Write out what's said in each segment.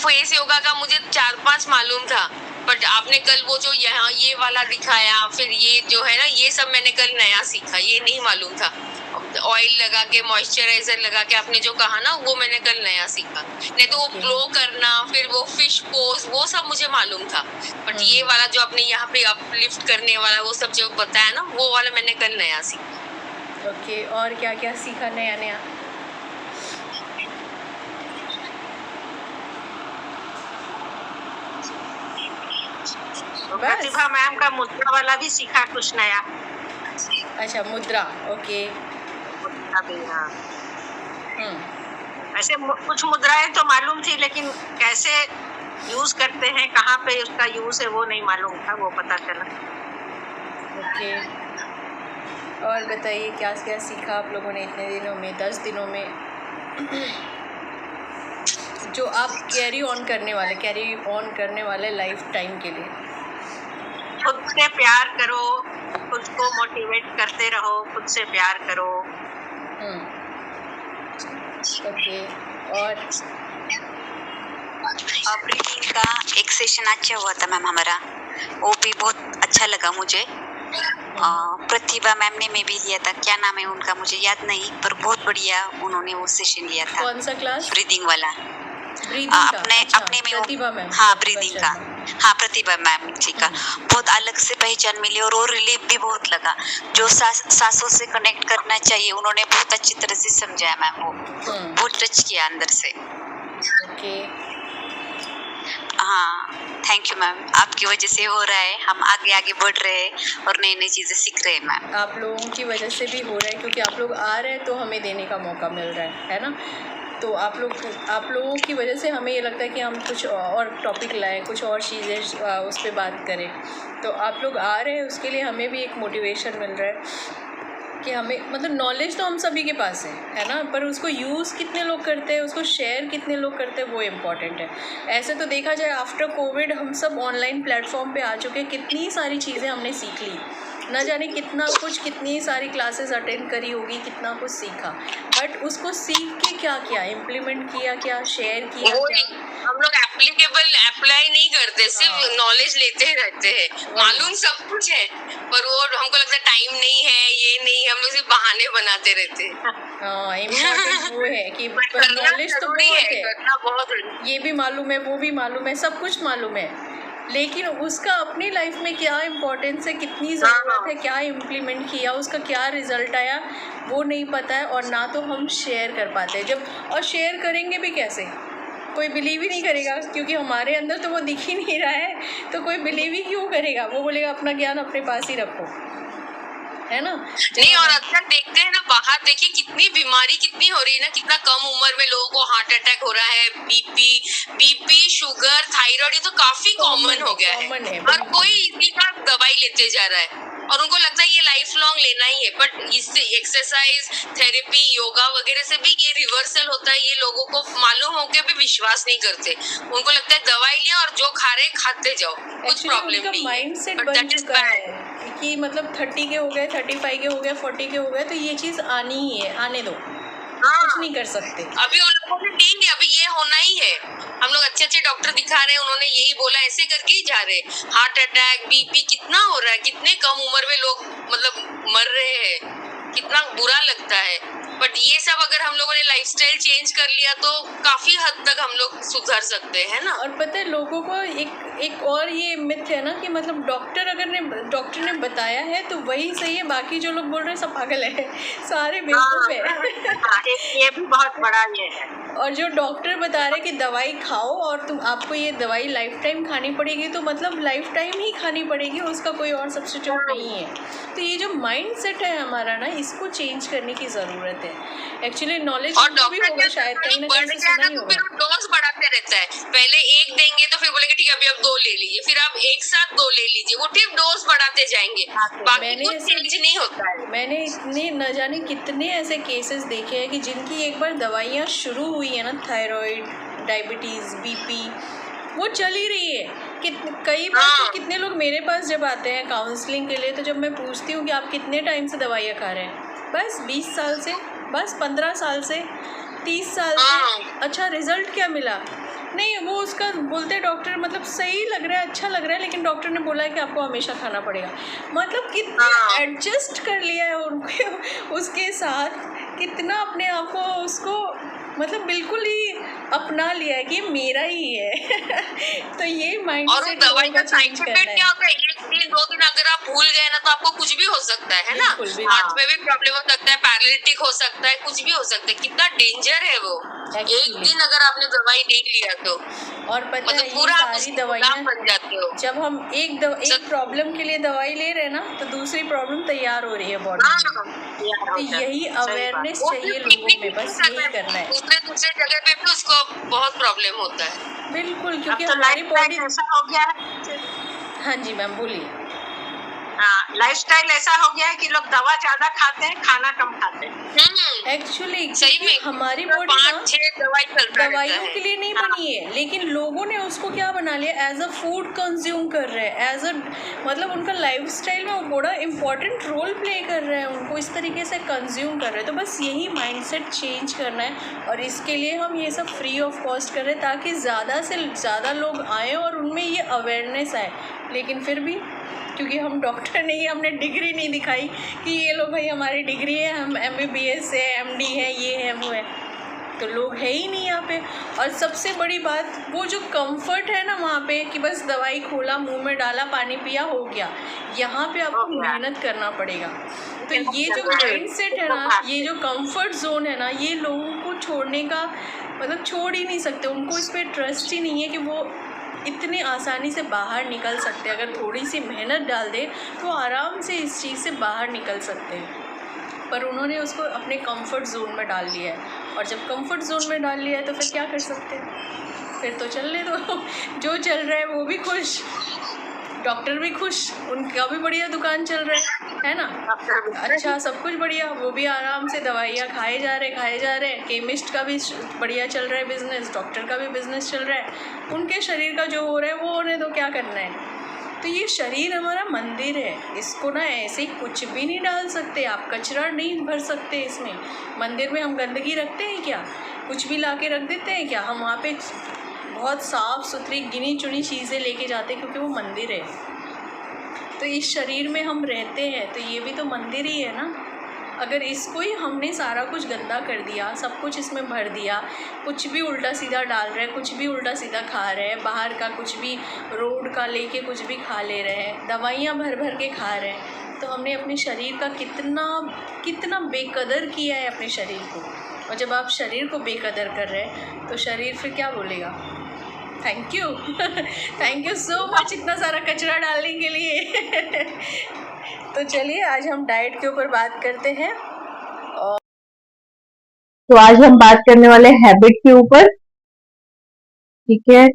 Face yoga का मुझे 4-5 मालूम था, बट आपने कल वो जो यहाँ ये वाला दिखाया, फिर ये जो है ना, ये सब मैंने कल नया सीखा, ये नहीं मालूम था। ऑयल लगा के, मॉइस्चराइजर लगा के आपने जो कहा ना, वो मैंने कल नया सीखा। नहीं तो वो ब्लो करना, फिर वो फिश पोज, वो सब मुझे मालूम था, बट ये वाला जो आपने यहाँ पे अपलिफ्ट करने वाला वो सब जो बताया ना, वो वाला मैंने कल नया सीखा। ओके, और क्या क्या सीखा नया नया? प्रतिभा मैम का मुद्रा वाला भी सीखा कुछ नया। अच्छा, मुद्रा, ओके। मुद्रा भी, हाँ। ऐसे कुछ मुद्राएं तो मालूम थी, लेकिन कैसे यूज करते हैं, कहाँ पे उसका यूज है, वो नहीं मालूम था, वो पता चला। ओके, और बताइए क्या क्या सीखा आप लोगों ने इतने दिनों में, 10 दिनों में, जो आप कैरी ऑन करने वाले लाइफ टाइम के लिए? खुद से प्यार करो, खुद को मोटिवेट करते रहो, खुद से प्यार करो। ओके, और ब्रीदिंग का एक सेशन अच्छा हुआ था मैम हमारा, वो भी बहुत अच्छा लगा मुझे। प्रतिभा मैम ने मैं भी लिया था, क्या नाम है उनका मुझे याद नहीं, पर बहुत बढ़िया उन्होंने वो सेशन लिया था। कौन सा क्लास? ब्रीदिंग वाला। अपने प्रतिभा मैम। हाँ, ब्रीदिंग का, हाँ प्रतिभा मैम जी का बहुत अलग से पहचान मिली, और वो रिलीफ भी बहुत लगा। जो सांसों से कनेक्ट करना चाहिए उन्होंने बहुत अच्छी तरह से समझाया मैम, वो बहुत टच किया अंदर से। ओके, हाँ, थैंक यू मैम, आपकी वजह से हो रहा है, हम आगे आगे बढ़ रहे हैं और नई नई चीज़ें सीख रहे हैं मैम। आप लोगों की वजह से भी हो रहा है, क्योंकि आप लोग आ रहे हैं तो हमें देने का मौका मिल रहा है ना। तो आप लोगों की वजह से हमें ये लगता है कि हम कुछ और टॉपिक लाएं, कुछ और चीज़ें उस पर बात करें। तो आप लोग आ रहे हैं, उसके लिए हमें भी एक मोटिवेशन मिल रहा है कि हमें, मतलब नॉलेज तो हम सभी के पास है ना, पर उसको यूज़ कितने लोग करते हैं, उसको शेयर कितने लोग करते हैं, वो इम्पॉर्टेंट है। ऐसे तो देखा जाए आफ्टर कोविड हम सब ऑनलाइन प्लेटफॉर्म पे आ चुके हैं, कितनी सारी चीज़ें हमने सीख ली, न जाने कितना कुछ, कितनी सारी क्लासेस अटेंड करी होगी, कितना कुछ सीखा, बट उसको सीख के क्या किया, इम्प्लीमेंट किया क्या, शेयर किया क्या? हम लोग अप्लाई नहीं करते, सिर्फ नॉलेज लेते रहते हैं। मालूम सब कुछ है, पर वो हमको लगता है टाइम नहीं है, ये नहीं, हम लोग सिर्फ बहाने बनाते रहते हैं। हाँ, इम्पोर्टेंट वो है कि नॉलेज तो बहुत है, ये भी मालूम है, वो भी मालूम है, सब कुछ मालूम है, लेकिन उसका अपनी लाइफ में क्या इम्पोर्टेंस है, कितनी ज़रूरत है, क्या इम्प्लीमेंट किया, उसका क्या रिजल्ट आया, वो नहीं पता है, और ना तो हम शेयर कर पाते हैं जब, और शेयर करेंगे भी कैसे, कोई बिलीव ही नहीं करेगा, क्योंकि हमारे अंदर तो वो दिख ही नहीं रहा है, तो कोई बिलीव ही क्यों करेगा, वो बोलेगा अपना ज्ञान अपने पास ही रखो, है ना। नहीं, और अक्सर देखते हैं ना, बाहर देखिए कितनी बीमारी कितनी हो रही है ना, कितना कम उम्र में लोगों को हार्ट अटैक हो रहा है, बीपी, शुगर, थायराइड, ये तो काफी कॉमन हो गया है। हर कोई इसी का दवाई लेते जा रहा है, और उनको लगता है ये लाइफ लॉन्ग लेना ही है, बट इससे एक्सरसाइज, थेरेपी, योगा वगैरह से भी ये रिवर्सल होता है, ये लोगों को मालूम होके भी विश्वास नहीं करते। उनको लगता है दवाई लिया और जो खा रहे खाते जाओ, कुछ प्रॉब्लम नहीं है। माइंडसेट बन चुका है कि मतलब 30 के हो गए, 35 के हो गए, 40 के हो गए, तो ये चीज़ आनी ही है, आने दो, कुछ नहीं कर सकते। अभी उन लोगों ने ठीक है, अभी ये होना ही है। हम लोग अच्छे डॉक्टर दिखा रहे हैं, उन्होंने यही बोला, ऐसे करके ही जा रहे हैं। हार्ट अटैक, बीपी कितना हो रहा है, कितने कम उम्र में लोग मतलब मर रहे हैं, कितना बुरा लगता है। बट ये सब अगर हम लोगों ने लाइफस्टाइल चेंज कर लिया तो काफी हद तक हम लोग सुधर सकते हैं ना। और पता है लोगों को एक और ये मिथ है ना कि मतलब डॉक्टर ने बताया है तो वही सही है, बाकी जो लोग बोल रहे हैं सब पागल है, सारे बेवकूफ है। ये भी बहुत बड़ा ये है। और जो डॉक्टर बता रहे कि दवाई खाओ और आपको ये दवाई लाइफ टाइम खानी पड़ेगी, तो मतलब लाइफ टाइम ही खानी पड़ेगी, उसका कोई और सब्स्टिट्यूट नहीं है। तो ये जो माइंड सेट है हमारा ना, इसको चेंज करने की ज़रूरत है। एक्चुअली नॉलेज भी होगा शायद, कहीं ना कहीं से सुना ही होगा। डोज बढ़ाते रहता है, पहले एक देंगे तो फिर बोलेंगे ठीक है अभी अब 2 ले लीजिए, फिर आप एक साथ 2 ले लीजिए, वो ठीक डोज बढ़ाते जाएंगे, बाकी कुछ चेंज नहीं होता है। मैंने इतने न जाने कितने ऐसे केसेस देखे हैं कि जिनकी एक बार दवाइयाँ शुरू हुई है ना, थायराइड, डायबिटीज़, बीपी, वो चल ही रही है। कई बार तो कितने लोग मेरे पास जब आते हैं काउंसलिंग के लिए, तो जब मैं पूछती हूँ कि आप कितने टाइम से दवाइयाँ खा रहे हैं, बस 20 साल से, बस 15 साल से, 30 साल से। अच्छा, रिजल्ट क्या मिला? नहीं, वो उसका बोलते डॉक्टर, मतलब सही लग रहा है, अच्छा लग रहा है, लेकिन डॉक्टर ने बोला है कि आपको हमेशा खाना पड़ेगा। मतलब कितना हाँ। एडजस्ट कर लिया है उनके उसके साथ, कितना अपने आप को उसको मतलब बिल्कुल ही अपना लिया है कि ये मेरा ही है। तो ये और वो माइंडसेट दवाई लोगों का का साइड चेंज इफेक्ट करना क्या है। होता है, 1 दिन 2 दिन अगर आप भूल गए ना तो आपको कुछ भी हो सकता है ना। बिल्कुल, बिल्कुल। हार्ट में भी प्रॉब्लम हो सकता है, पैरालिटिक हो सकता है, कुछ भी हो सकता है। कितना डेंजर है वो। एक Actually। दिन अगर आपने दवाई नहीं लिया तो और पता है मतलब ये पूरा आप सारी उसके गुलाम दवाइयाँ, बन जाते हो। जब हम एक प्रॉब्लम के लिए दवाई ले रहे हैं ना, तो दूसरी प्रॉब्लम तैयार हो रही है बॉडी हाँ, में। यार तो हो जाता यही है, सही बात। अवेयरनेस वो चाहिए सिर्फ लोगों टीबी में, की बस नहीं यही करना है। दूसरे जगह पे भी उसको बहुत प्रॉब्लम होता है। बिल्कुल, अब क्योंकि तो हमारी बॉडी। लाइफस्टाइल ऐसा हो गया है, हाँ जी मैम, बोलिए। हाँ, लाइफस्टाइल ऐसा हो गया है कि लोग दवा ज्यादा खाते हैं, खाना कम खाते हैं। एक्चुअली सही क्योंकि में हमारी बॉडी ना 5-6 दवाई चलता रहता दवाइयों है। के लिए नहीं हाँ। बनी है, लेकिन लोगों ने उसको क्या बना लिया, एज अ फूड कंज्यूम कर रहे हैं, एज अ मतलब उनका लाइफस्टाइल में वो बड़ा इम्पोर्टेंट रोल प्ले कर रहे हैं, उनको इस तरीके से कंज्यूम कर रहे हैं। तो बस यही माइंडसेट चेंज करना है, और इसके लिए हम ये सब फ्री ऑफ कॉस्ट कर रहे हैं, ताकि ज़्यादा से ज़्यादा लोग आएँ और उनमें ये अवेयरनेस आए। लेकिन फिर भी क्योंकि हम डॉक्टर नहीं, हमने डिग्री नहीं दिखाई कि ये लो भाई हमारी डिग्री है, हम MBBS है, MD है, ये है वो है, तो लोग है ही नहीं यहाँ पे। और सबसे बड़ी बात, वो जो कंफर्ट है ना वहाँ पे, कि बस दवाई खोला, मुंह में डाला, पानी पिया, हो गया। यहाँ पे आपको हो गया। मेहनत करना पड़ेगा। तो मेहनत ये जो करना है, माइंडसेट है उसको ना, भागते ये जो कंफर्ट जोन है ना, ये लोगों को छोड़ने का मतलब छोड़ ही नहीं सकते। उनको इस पर ट्रस्ट ही नहीं है कि वो इतने आसानी से बाहर निकल सकते हैं। अगर थोड़ी सी मेहनत डाल दें तो आराम से इस चीज़ से बाहर निकल सकते हैं, पर उन्होंने उसको अपने कंफर्ट जोन में डाल लिया है। और जब कंफर्ट जोन में डाल लिया है तो फिर क्या कर सकते हैं, फिर तो चलने दो। जो चल रहा है वो भी खुश, डॉक्टर भी खुश, उनका भी बढ़िया दुकान चल रहा है ना। अच्छा, सब कुछ बढ़िया, वो भी आराम से दवाइयाँ खाए जा रहे हैं। केमिस्ट का भी बढ़िया चल रहा है बिजनेस, डॉक्टर का भी बिजनेस चल रहा है। उनके शरीर का जो हो रहा है वो होने दो, क्या करना है। तो ये शरीर हमारा मंदिर है, इसको ना ऐसे ही कुछ भी नहीं डाल सकते आप, कचरा नहीं भर सकते इसमें। मंदिर में हम गंदगी रखते हैं क्या, कुछ भी ला के रख देते हैं क्या? हम वहाँ पे बहुत साफ़ सुथरी गिनी चुनी चीज़ें लेके जाते हैं, क्योंकि वो मंदिर है। तो इस शरीर में हम रहते हैं, तो ये भी तो मंदिर ही है ना। अगर इसको ही हमने सारा कुछ गंदा कर दिया, सब कुछ इसमें भर दिया, कुछ भी उल्टा सीधा डाल रहे हैं, कुछ भी उल्टा सीधा खा रहे हैं, बाहर का कुछ भी रोड का लेके कुछ भी खा ले रहे हैं, दवाइयाँ भर भर के खा रहे हैं, तो हमने अपने शरीर का कितना बेकदर किया है अपने शरीर को। और जब आप शरीर को बेकदर कर रहे हैं तो शरीर फिर क्या बोलेगा, thank you thank you so much इतना सारा कचरा डालने के लिए। तो चलिए आज हम डाइट के ऊपर बात करते हैं। तो आज हम बात करने वाले हैबिट के ऊपर, ठीक है।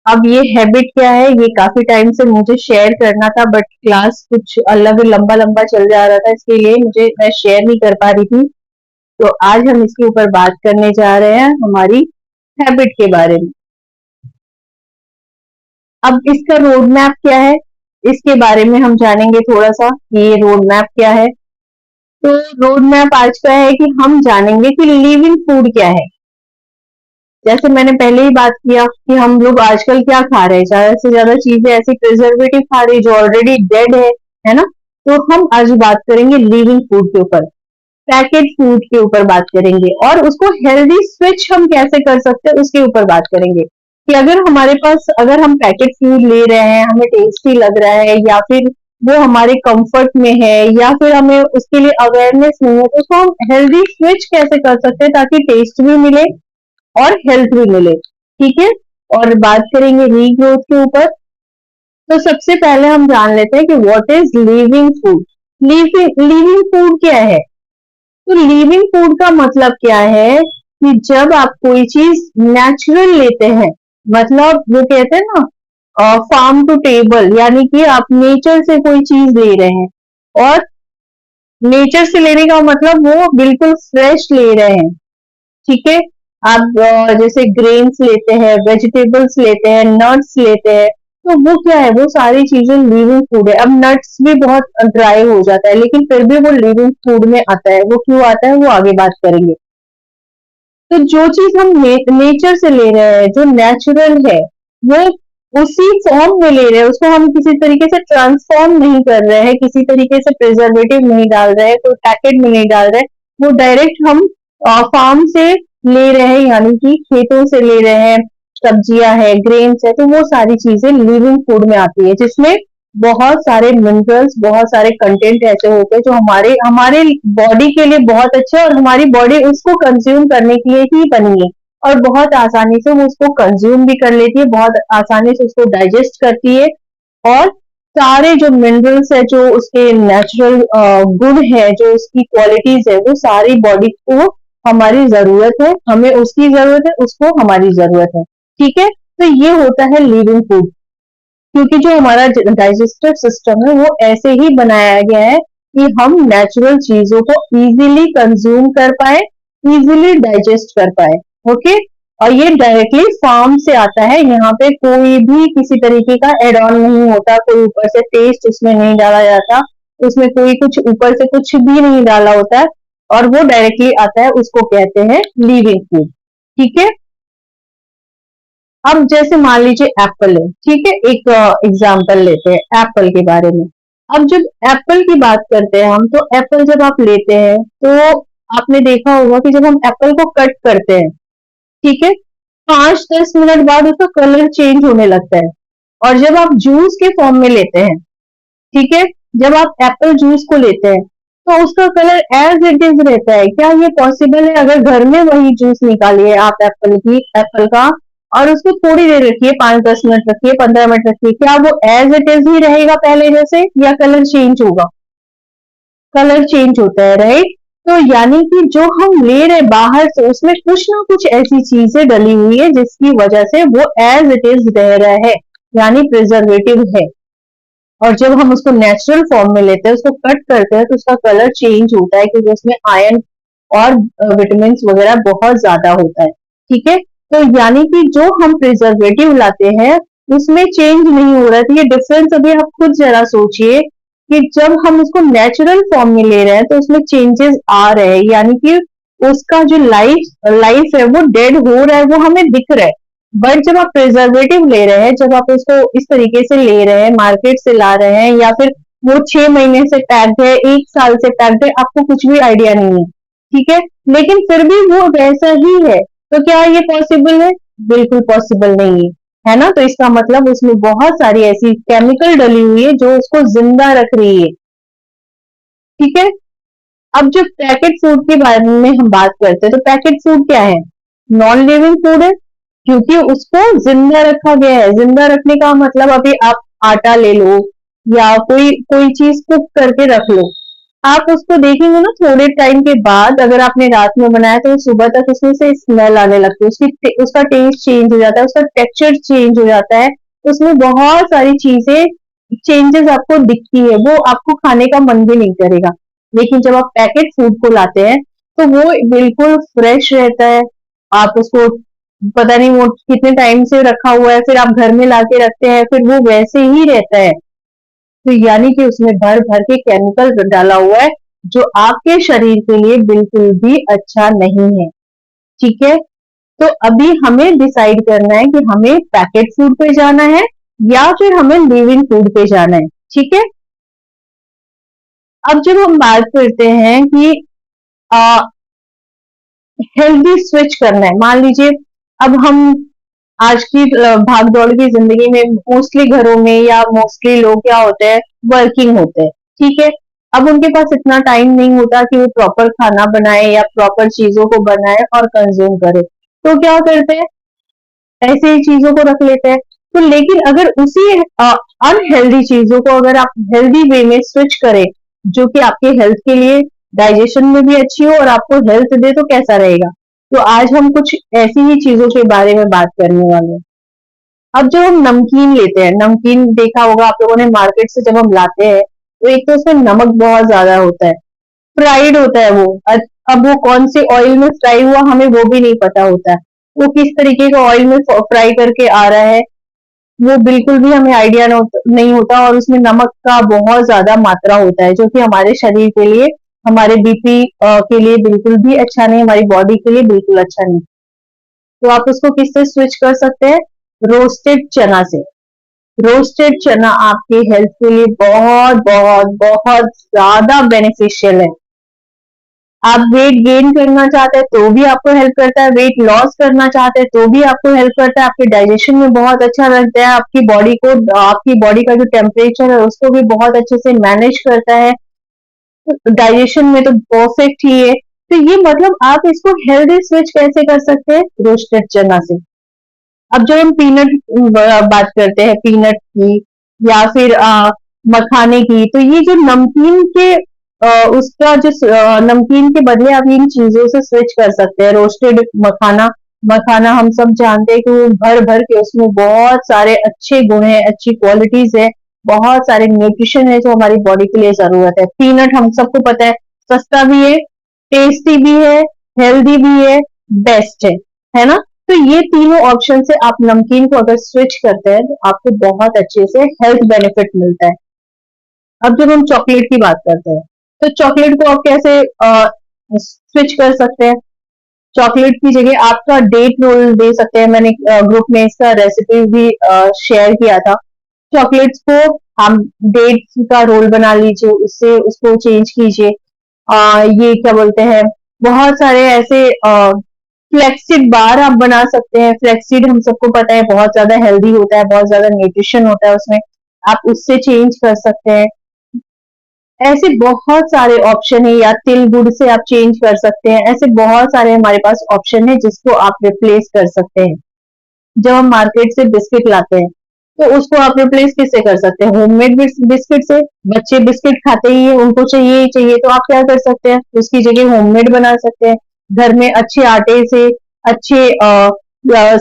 अब ये हैबिट क्या है, ये काफी टाइम से मुझे शेयर करना था, बट क्लास कुछ अलग लंबा लंबा चल जा रहा था, इसके लिए मैं शेयर नहीं कर पा रही थी। तो आज हम इसके ऊपर बात करने जा रहे हैं, हमारी हैबिट के बारे में। अब इसका रोड मैप क्या है, इसके बारे में हम जानेंगे थोड़ा सा कि ये रोड मैप क्या है। तो रोड मैप आज का है कि हम जानेंगे कि लिविंग फूड क्या है। जैसे मैंने पहले ही बात किया कि हम लोग आजकल क्या खा रहे हैं, ज्यादा से ज्यादा चीजें ऐसी प्रिजर्वेटिव खा रहे हैं जो ऑलरेडी डेड है ना। तो हम आज बात करेंगे लिविंग फूड के ऊपर, पैकेट फूड के ऊपर बात करेंगे, और उसको हेल्दी स्विच हम कैसे कर सकते हैं उसके ऊपर बात करेंगे। कि अगर हम पैकेट फूड ले रहे हैं, हमें टेस्टी लग रहा है, या फिर वो हमारे कंफर्ट में है, या फिर हमें उसके लिए अवेयरनेस नहीं है, तो उसको हम हेल्दी स्विच कैसे कर सकते हैं ताकि टेस्ट भी मिले और हेल्थ भी मिले, ठीक है। और बात करेंगे रीग्रोथ के ऊपर। तो सबसे पहले हम जान लेते हैं कि what is living food. Living food क्या है? तो लिविंग फूड का मतलब क्या है कि जब आप कोई चीज नेचुरल लेते हैं, मतलब वो कहते हैं ना फार्म टू टेबल, यानी कि आप नेचर से कोई चीज ले रहे हैं, और नेचर से लेने का मतलब वो बिल्कुल फ्रेश ले रहे हैं, ठीक है। आप जैसे ग्रेन्स लेते हैं, वेजिटेबल्स लेते हैं, नट्स लेते हैं, तो वो क्या है, वो सारी चीजें लिविंग फूड है। अब नट्स भी बहुत ड्राई हो जाता है, लेकिन फिर भी वो लिविंग फूड में आता है। वो क्यों आता है वो आगे बात करेंगे। तो जो चीज हम नेचर से ले रहे हैं, जो नेचुरल है, वो उसी फॉर्म में ले रहे हैं, उसको हम किसी तरीके से ट्रांसफॉर्म नहीं कर रहे हैं, किसी तरीके से प्रिजर्वेटिव नहीं डाल रहे हैं, कोई पैकेट में नहीं डाल रहे हैं, वो डायरेक्ट हम फार्म से ले रहे हैं, यानी कि खेतों से ले रहे हैं, सब्जियां है, ग्रेन्स है, तो वो सारी चीजें लिविंग फूड में आती है, जिसमें बहुत सारे मिनरल्स, बहुत सारे कंटेंट ऐसे होते हैं जो हमारे हमारे बॉडी के लिए बहुत अच्छे है, और हमारी बॉडी उसको कंज्यूम करने के लिए ही बनी है, और बहुत आसानी से वो उसको कंज्यूम भी कर लेती है, बहुत आसानी से उसको डाइजेस्ट करती है, और सारे जो मिनरल्स है, जो उसके नेचुरल गुण है, जो उसकी क्वालिटीज है, वो सारी बॉडी को हमारी जरूरत है, हमें उसकी जरूरत है, उसको हमारी जरूरत है। ठीक है, तो ये होता है लिविंग फूड, क्योंकि जो हमारा डाइजेस्टिव सिस्टम है वो ऐसे ही बनाया गया है कि हम नेचुरल चीजों को इजीली कंज्यूम कर पाए, इजीली डाइजेस्ट कर पाए। ओके, और ये डायरेक्टली फार्म से आता है, यहाँ पे कोई भी किसी तरीके का एड ऑन नहीं होता, कोई ऊपर से टेस्ट उसमें नहीं डाला जाता, उसमें कोई कुछ ऊपर से कुछ भी नहीं डाला होता है, और वो डायरेक्टली आता है, उसको कहते हैं लिविंग फूड। ठीक है, अब जैसे मान लीजिए एप्पल है, ठीक है, एक एग्जांपल लेते हैं एप्पल के बारे में। अब जब एप्पल की बात करते हैं हम, तो एप्पल जब आप लेते हैं तो आपने देखा होगा कि जब हम एप्पल को कट करते हैं, ठीक है, 5-10 मिनट बाद उसका कलर चेंज होने लगता है, और जब आप जूस के फॉर्म में लेते हैं, ठीक है, जब आप एप्पल जूस को लेते हैं तो उसका कलर एज इट इज रहता है। क्या ये पॉसिबल है? अगर घर में वही जूस निकालिए आप एप्पल का, और उसको थोड़ी देर रखिए, 5-10 मिनट रखिए, 15 मिनट रखिए, क्या वो एज इट इज ही रहेगा पहले जैसे, या कलर चेंज होगा? कलर चेंज होता है, राइट। तो यानी कि जो हम ले रहे बाहर से, उसमें कुछ ना कुछ ऐसी चीजें डली हुई है जिसकी वजह से वो एज इट इज रह रहा है, यानी प्रिजर्वेटिव है। और जब हम उसको नेचुरल फॉर्म में लेते हैं, उसको कट करते हैं, तो उसका कलर चेंज होता है, क्योंकि उसमें आयरन और विटामिन वगैरह बहुत ज्यादा होता है। ठीक है, तो यानी कि जो हम प्रिजर्वेटिव लाते हैं उसमें चेंज नहीं हो रहा है। तो ये डिफरेंस अभी आप खुद जरा सोचिए कि जब हम उसको नेचुरल फॉर्म में ले रहे हैं तो उसमें चेंजेस आ रहे हैं, यानी कि उसका जो लाइफ है वो डेड हो रहा है, वो हमें दिख रहा है। बट जब आप प्रिजर्वेटिव ले रहे हैं, जब आप उसको इस तरीके से ले रहे हैं, मार्केट से ला रहे हैं, या फिर वो 6 महीने से पैक्ड है, 1 साल से पैक्ड है, आपको कुछ भी आइडिया नहीं है, ठीक है, लेकिन फिर भी वो वैसा ही है, तो क्या ये पॉसिबल है? बिल्कुल पॉसिबल नहीं है ना। तो इसका मतलब उसमें बहुत सारी ऐसी केमिकल डली हुई है जो उसको जिंदा रख रही है। ठीक है, अब जब पैकेट फूड के बारे में हम बात करते हैं, तो पैकेट फूड क्या है? नॉन लिविंग फूड है, क्योंकि उसको जिंदा रखा गया है। जिंदा रखने का मतलब, अभी आप आटा ले लो या कोई कोई चीज कुक करके रख लो, आप उसको देखेंगे ना, थोड़े टाइम के बाद, अगर आपने रात में बनाया तो सुबह तक उसमें से स्मेल आने लगती है, उसका टेस्ट चेंज हो जाता है, उसका टेक्सचर चेंज हो जाता है, उसमें बहुत सारी चीजें चेंजेस आपको दिखती है, वो आपको खाने का मन भी नहीं करेगा। लेकिन जब आप पैकेट फूड को लाते हैं तो वो बिल्कुल फ्रेश रहता है, आप उसको पता नहीं वो कितने टाइम से रखा हुआ है, फिर आप घर में लाके रखते हैं, फिर वो वैसे ही रहता है। तो यानी कि उसमें भर भर के केमिकल डाला हुआ है, जो आपके शरीर के लिए बिल्कुल भी अच्छा नहीं है। ठीक है, तो अभी हमें डिसाइड करना है कि हमें पैकेट फूड पे जाना है या फिर हमें लिविंग फूड पे जाना है। ठीक है, अब जब हम बात करते हैं कि हेल्दी स्विच करना है, मान लीजिए अब हम आज की भाग दौड़ की जिंदगी में मोस्टली घरों में या मोस्टली लोग क्या होते हैं, वर्किंग होते हैं। ठीक है, अब उनके पास इतना टाइम नहीं होता कि वो प्रॉपर खाना बनाए या प्रॉपर चीजों को बनाए और कंज्यूम करे, तो क्या करते हैं, ऐसे ही चीजों को रख लेते हैं। तो लेकिन अगर उसी अनहेल्दी चीजों को अगर आप हेल्दी वे में स्विच करें, जो कि आपके हेल्थ के लिए डाइजेशन में भी अच्छी हो और आपको हेल्थ दे, तो कैसा रहेगा। तो आज हम कुछ ऐसी ही चीजों के बारे में बात करने वाले हैं। अब जब हम नमकीन लेते हैं, नमकीन देखा होगा आप लोगों ने, मार्केट से जब हम लाते हैं तो एक तो उसमें नमक बहुत ज्यादा होता है, फ्राइड होता है वो। अब वो कौन से ऑयल में फ्राई हुआ हमें वो भी नहीं पता होता है, वो किस तरीके का ऑयल में फ्राई करके आ रहा है वो बिल्कुल भी हमें आइडिया नहीं होता, और उसमें नमक का बहुत ज्यादा मात्रा होता है, जो कि हमारे शरीर के लिए हमारे बीपी के लिए बिल्कुल भी अच्छा नहीं, हमारी बॉडी के लिए बिल्कुल अच्छा नहीं। तो आप उसको किससे स्विच कर सकते हैं? रोस्टेड चना से। रोस्टेड चना आपके हेल्थ के लिए बहुत बहुत बहुत ज्यादा बेनिफिशियल है। आप वेट गेन करना चाहते हैं तो भी आपको हेल्प करता है, वेट लॉस करना चाहते हैं तो भी आपको हेल्प करता है, आपके डाइजेशन में बहुत अच्छा रखता है, आपकी बॉडी को, आपकी बॉडी का जो टेम्परेचर है उसको भी बहुत अच्छे से मैनेज करता है, डाइजेशन में तो परफेक्ट ही है। तो ये मतलब आप इसको हेल्दी स्विच कैसे कर सकते हैं? रोस्टेड चना से। अब जब हम पीनट बात करते हैं, पीनट की या फिर मखाने की, तो ये जो नमकीन के उसका जो नमकीन के बदले आप इन चीजों से स्विच कर सकते हैं। रोस्टेड मखाना, मखाना हम सब जानते हैं कि वो भर भर के उसमें बहुत सारे अच्छे गुण है, अच्छी क्वालिटीज है, बहुत सारे न्यूट्रिशन है जो हमारी बॉडी के लिए जरूरत है। पीनट हम सबको पता है सस्ता भी है, टेस्टी भी है, हेल्दी भी बेस्ट है ना? तो ये तीनों ऑप्शन से आप नमकीन को अगर स्विच करते हैं तो आपको बहुत अच्छे से हेल्थ बेनिफिट मिलता है। अब जब हम चॉकलेट की बात करते हैं, तो चॉकलेट को आप कैसे स्विच कर सकते हैं? चॉकलेट की जगह आपका डेट रोल दे सकते हैं। मैंने ग्रुप में इसका रेसिपी भी शेयर किया था। चॉकलेट्स को हम डेट्स का रोल बना लीजिए, उससे उसको चेंज कीजिए। ये क्या बोलते हैं, बहुत सारे ऐसे फ्लेक्सीड बार आप बना सकते हैं। फ्लेक्सीड हम सबको पता है बहुत ज्यादा हेल्दी होता है, बहुत ज्यादा न्यूट्रिशन होता है उसमें, आप उससे चेंज कर सकते हैं। ऐसे बहुत सारे ऑप्शन है, या तिल गुड़ से आप चेंज कर सकते हैं। ऐसे बहुत सारे हमारे पास ऑप्शन है जिसको आप रिप्लेस कर सकते हैं। जब हम मार्केट से बिस्किट लाते हैं तो उसको आप रिप्लेस किससे कर सकते हैं? होममेड बिस्किट से। बच्चे बिस्किट खाते ही है, उनको चाहिए ही चाहिए, तो आप क्या कर सकते हैं? उसकी जगह होममेड बना सकते हैं। घर में अच्छे आटे से अच्छे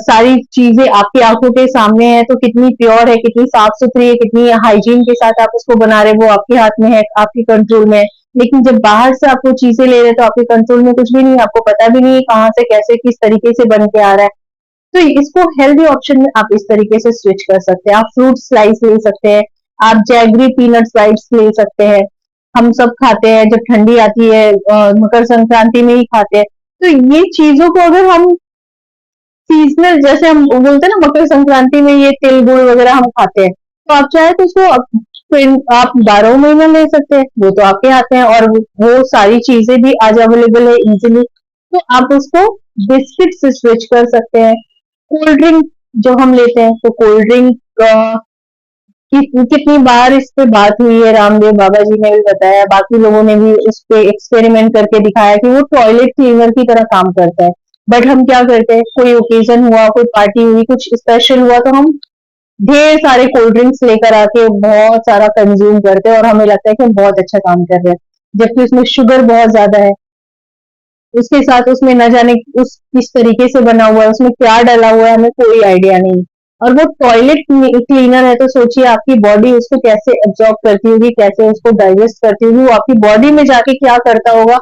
सारी चीजें आपकी आंखों के सामने है, तो कितनी प्योर है, कितनी साफ सुथरी है, कितनी हाइजीन के साथ आप उसको बना रहे, वो आपके हाथ में है, आपके कंट्रोल में है। लेकिन जब बाहर से आप वो चीजें ले रहे हैं तो आपके कंट्रोल में कुछ भी नहीं है, आपको पता भी नहीं है कहाँ से कैसे किस तरीके से बन के आ रहा है। तो इसको हेल्दी ऑप्शन में आप इस तरीके से स्विच कर सकते हैं। आप फ्रूट स्लाइस ले सकते हैं, आप जैगरी पीनट स्लाइस ले सकते हैं। हम सब खाते हैं जब ठंडी आती है, मकर संक्रांति में ही खाते हैं। तो ये चीजों को अगर हम सीजनल, जैसे हम बोलते हैं ना मकर संक्रांति में ये तिल गुड़ वगैरह हम खाते हैं, तो आप चाहे तो उसको आप 12 महीना ले सकते हैं, वो तो आपके हाथ में है, और वो सारी चीजें भी आज अवेलेबल है इजीली। तो आप उसको बिस्किट से स्विच कर सकते हैं। कोल्ड ड्रिंक जो हम लेते हैं, तो कोल्ड ड्रिंक कितनी बार इस पे बात हुई है, रामदेव बाबा जी ने भी बताया, बाकी लोगों ने भी इस पे एक्सपेरिमेंट करके दिखाया कि वो टॉयलेट क्लीनर की तरह काम करता है। बट हम क्या करते हैं, कोई ओकेजन हुआ, कोई पार्टी हुई, कुछ स्पेशल हुआ, तो हम ढेर सारे कोल्ड ड्रिंक्स लेकर आके बहुत सारा कंज्यूम करते हैं और हमें लगता है कि हम बहुत अच्छा काम कर रहे हैं, जबकि उसमें शुगर बहुत ज्यादा है। उसके साथ उसमें न जाने उस किस तरीके से बना हुआ है, उसमें क्या डाला हुआ है, हमें कोई आइडिया नहीं। और वो टॉयलेट क्लीनर है, तो सोचिए आपकी बॉडी उसको कैसे एब्जॉर्ब करती होगी, कैसे उसको डाइजेस्ट करती होगी, वो आपकी बॉडी में जाके क्या करता होगा,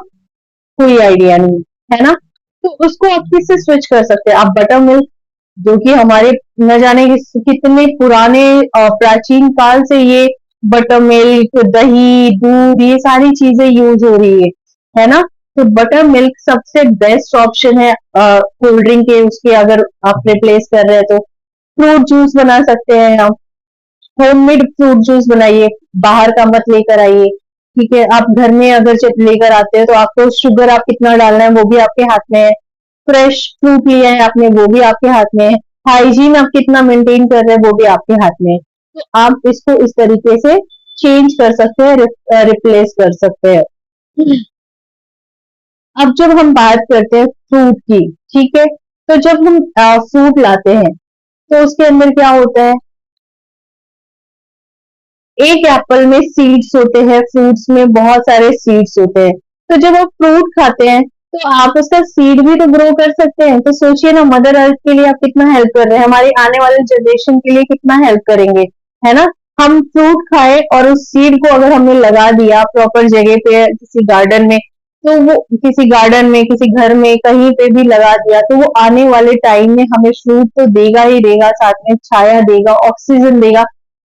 कोई आइडिया नहीं है ना। तो उसको आप किससे स्विच कर सकते हैं? आप बटर मिल्क, जो कि हमारे न जाने कितने पुराने प्राचीन काल से ये बटर मिल्क, दही, दूध, ये सारी चीजें यूज हो रही है ना। तो बटर मिल्क सबसे बेस्ट ऑप्शन है कोल्ड ड्रिंक के उसके, अगर आप रिप्लेस कर रहे हैं तो। फ्रूट जूस बना सकते हैं आप, होममेड फ्रूट जूस बनाइए, बाहर का मत लेकर आइए। ठीक है, आप घर में अगर जब लेकर आते हैं तो आपको शुगर आप कितना डालना है वो भी आपके हाथ में है। फ्रेश फ्रूट लिया है आपने, वो भी आपके हाथ में है। हाइजीन आप कितना मेंटेन कर रहे हैं वो भी आपके हाथ में है। तो आप इसको इस तरीके से चेंज कर सकते हैं, रिप्लेस कर सकते हैं। अब जब हम बात करते हैं फ्रूट की, ठीक है, तो जब हम फ्रूट लाते हैं तो उसके अंदर क्या होता है? एक एप्पल में सीड्स होते हैं, फ्रूट्स में बहुत सारे सीड्स होते हैं। तो जब आप फ्रूट खाते हैं तो आप उसका सीड भी तो ग्रो कर सकते हैं। तो सोचिए ना, मदर अर्थ के लिए आप कितना हेल्प कर रहे हैं, हमारी आने वाले जनरेशन के लिए कितना हेल्प करेंगे, है ना। हम फ्रूट खाए और उस सीड को अगर हमने लगा दिया प्रॉपर जगह पे, किसी गार्डन में, तो वो किसी गार्डन में, किसी घर में, कहीं पे भी लगा दिया, तो वो आने वाले टाइम में हमें फ्रूट तो देगा ही देगा, साथ में छाया देगा, ऑक्सीजन देगा।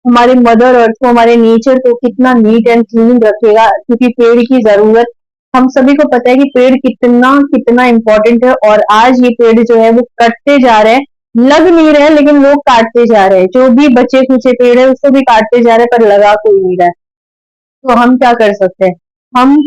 हमारे मदर अर्थ को, हमारे नेचर को कितना नीट एंड क्लीन रखेगा, क्योंकि पेड़ की जरूरत हम सभी को पता है कि पेड़ कितना कितना इम्पोर्टेंट है, और आज ये पेड़ जो है वो कटते जा रहे हैं, लग नहीं रहे लेकिन लोग काटते जा रहे हैं, जो भी बचे कुचे पेड़ है उसको भी काटते जा रहे हैं, पर लगा कोई नहीं रहा है। तो हम क्या कर सकते हैं, हम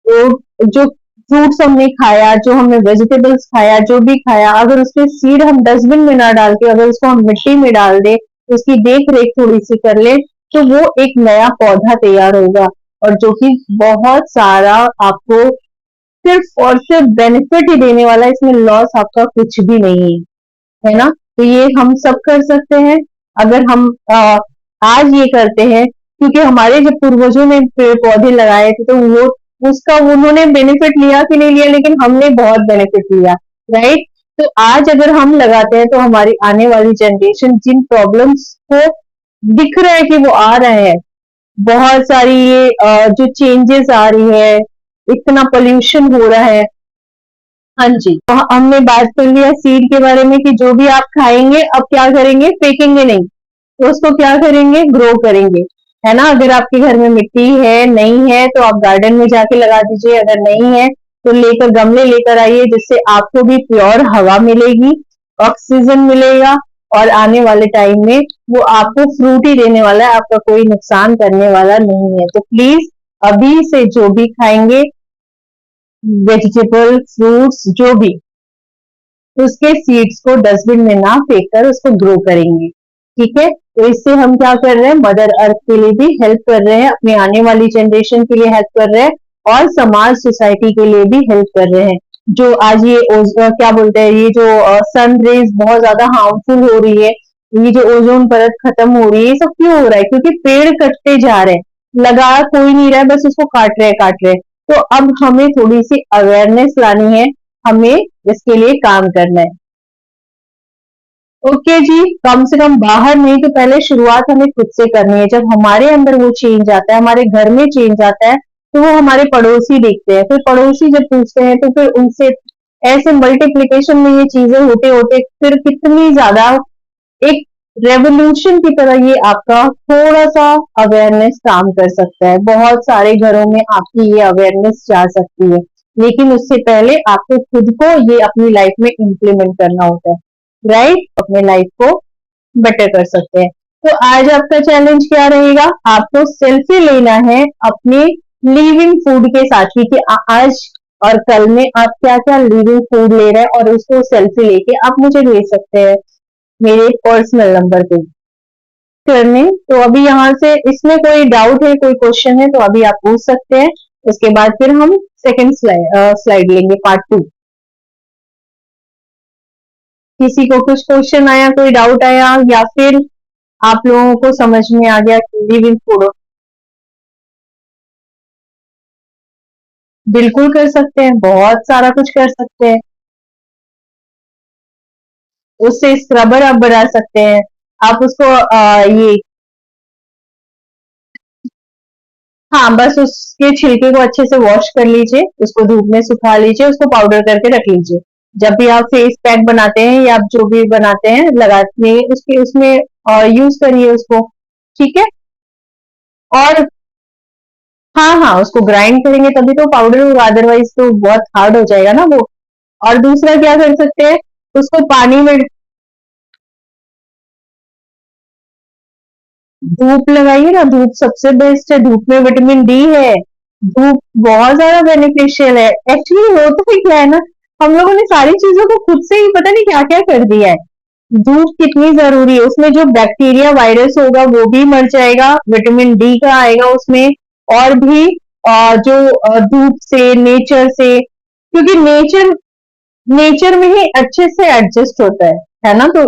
जो फ्रूट्स हमने खाया, जो हमने वेजिटेबल्स खाया, जो भी खाया, अगर उसके सीड हम डस्टबिन में ना डाल के अगर उसको हम मिट्टी में डाल दें, उसकी देख रेख थोड़ी सी कर ले, तो वो एक नया पौधा तैयार होगा, और जो कि बहुत सारा आपको सिर्फ और सिर्फ बेनिफिट ही देने वाला है, इसमें लॉस आपका कुछ भी नहीं है ना। तो ये हम सब कर सकते हैं, अगर हम आज ये करते हैं, क्योंकि हमारे जब पूर्वजों ने पेड़ पौधे लगाए थे तो वो उसका उन्होंने बेनिफिट लिया कि नहीं लिया, लेकिन हमने बहुत बेनिफिट लिया, राइट। तो आज अगर हम लगाते हैं तो हमारी आने वाली जनरेशन जिन प्रॉब्लम्स को दिख रहा है कि वो आ रहे हैं, बहुत सारी ये जो चेंजेस आ रही है, इतना पोल्यूशन हो रहा है। हाँ जी, तो हमने बात कर लिया सीड के बारे में कि जो भी आप खाएंगे अब क्या करेंगे, फेंकेंगे नहीं, तो उसको क्या करेंगे, ग्रो करेंगे, है ना। अगर आपके घर में मिट्टी है नहीं है तो आप गार्डन में जाके लगा दीजिए, अगर नहीं है तो लेकर गमले लेकर आइए, जिससे आपको भी प्योर हवा मिलेगी, ऑक्सीजन मिलेगा, और आने वाले टाइम में वो आपको फ्रूट ही देने वाला है, आपका कोई नुकसान करने वाला नहीं है। तो प्लीज अभी से जो भी खाएंगे, वेजिटेबल फ्रूट्स जो भी, उसके सीड्स को डस्टबिन में ना फेंक कर उसको ग्रो करेंगे, ठीक है। तो इससे हम क्या कर रहे हैं, मदर अर्थ के लिए भी हेल्प कर रहे हैं, अपनी आने वाली जनरेशन के लिए हेल्प कर रहे हैं, और समाज सोसाइटी के लिए भी हेल्प कर रहे हैं। जो आज ये क्या बोलते हैं, ये जो सन रेज बहुत ज्यादा हार्मफुल हो रही है, ये जो ओजोन परत खत्म हो रही है, ये सब क्यों हो रहा है, क्योंकि पेड़ कटते जा रहे हैं, लगा कोई नहीं रहा है, बस उसको काट रहे हैं। तो अब हमें थोड़ी सी अवेयरनेस लानी है, हमें इसके लिए काम करना है। ओके जी, कम से कम बाहर नहीं तो पहले शुरुआत हमें खुद से करनी है। जब हमारे अंदर वो चेंज आता है, हमारे घर में चेंज आता है, तो वो हमारे पड़ोसी देखते हैं, फिर पड़ोसी जब पूछते हैं तो फिर उनसे ऐसे मल्टीप्लिकेशन में ये चीजें होते होते फिर कितनी ज्यादा एक रेवोल्यूशन की तरह ये आपका थोड़ा सा अवेयरनेस काम कर सकता है। बहुत सारे घरों में आपकी ये अवेयरनेस जा सकती है, लेकिन उससे पहले आपको खुद को ये अपनी लाइफ में इम्प्लीमेंट करना होता है, राइट। अपने लाइफ को बेटर कर सकते हैं। तो आज आपका चैलेंज क्या रहेगा, आपको सेल्फी लेना है अपने लिविंग फूड के साथ, क्योंकि आज और कल में आप क्या क्या लिविंग फूड ले रहे हैं, और उसको सेल्फी लेके आप मुझे भेज सकते हैं मेरे पर्सनल नंबर पे करने। तो अभी यहाँ से इसमें कोई डाउट है, कोई क्वेश्चन है तो अभी आप पूछ सकते हैं, उसके बाद फिर हम सेकंड स्लाइड लेंगे, पार्ट 2। किसी को कुछ क्वेश्चन आया, कोई डाउट आया, या फिर आप लोगों को समझ में आ गया कि लिविंग फूड बिल्कुल कर सकते हैं, बहुत सारा कुछ कर सकते हैं। उससे स्क्रबर आप बना सकते हैं, आप उसको ये, हाँ बस उसके छिलके को अच्छे से वॉश कर लीजिए, उसको धूप में सुखा लीजिए, उसको पाउडर करके रख लीजिए। जब भी आप फेस पैक बनाते हैं या आप जो भी बनाते हैं लगाते हैं उसके उसमें यूज करिए उसको, ठीक है। और हाँ हाँ, उसको ग्राइंड करेंगे तभी तो पाउडर होगा, अदरवाइज तो बहुत हार्ड हो जाएगा ना वो। और दूसरा क्या कर सकते हैं, उसको पानी में धूप लगाइए ना, धूप सबसे बेस्ट है, धूप में विटामिन डी है, धूप बहुत ज्यादा बेनिफिशियल है। एक्चुअली होता है क्या है ना, हम लोगों ने सारी चीजों को खुद से ही पता नहीं क्या क्या कर दिया है। धूप कितनी जरूरी है, उसमें जो बैक्टीरिया वायरस होगा वो भी मर जाएगा, विटामिन डी का आएगा उसमें, और भी जो धूप से, नेचर से, क्योंकि नेचर नेचर में ही अच्छे से एडजस्ट होता है ना। तो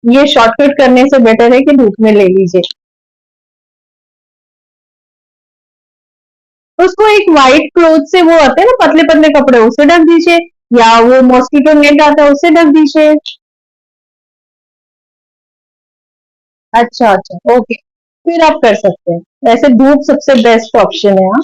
ये शॉर्टकट करने से बेटर है कि धूप में ले लीजिए। उसको एक व्हाइट क्लोथ से, वो आते हैं ना पतले पतले कपड़े, उससे ढक दीजिए, या वो मॉस्किटो नेट आता है उससे ढक दीजिए। अच्छा अच्छा, ओके, फिर आप कर सकते हैं। वैसे धूप सबसे बेस्ट ऑप्शन है, हाँ।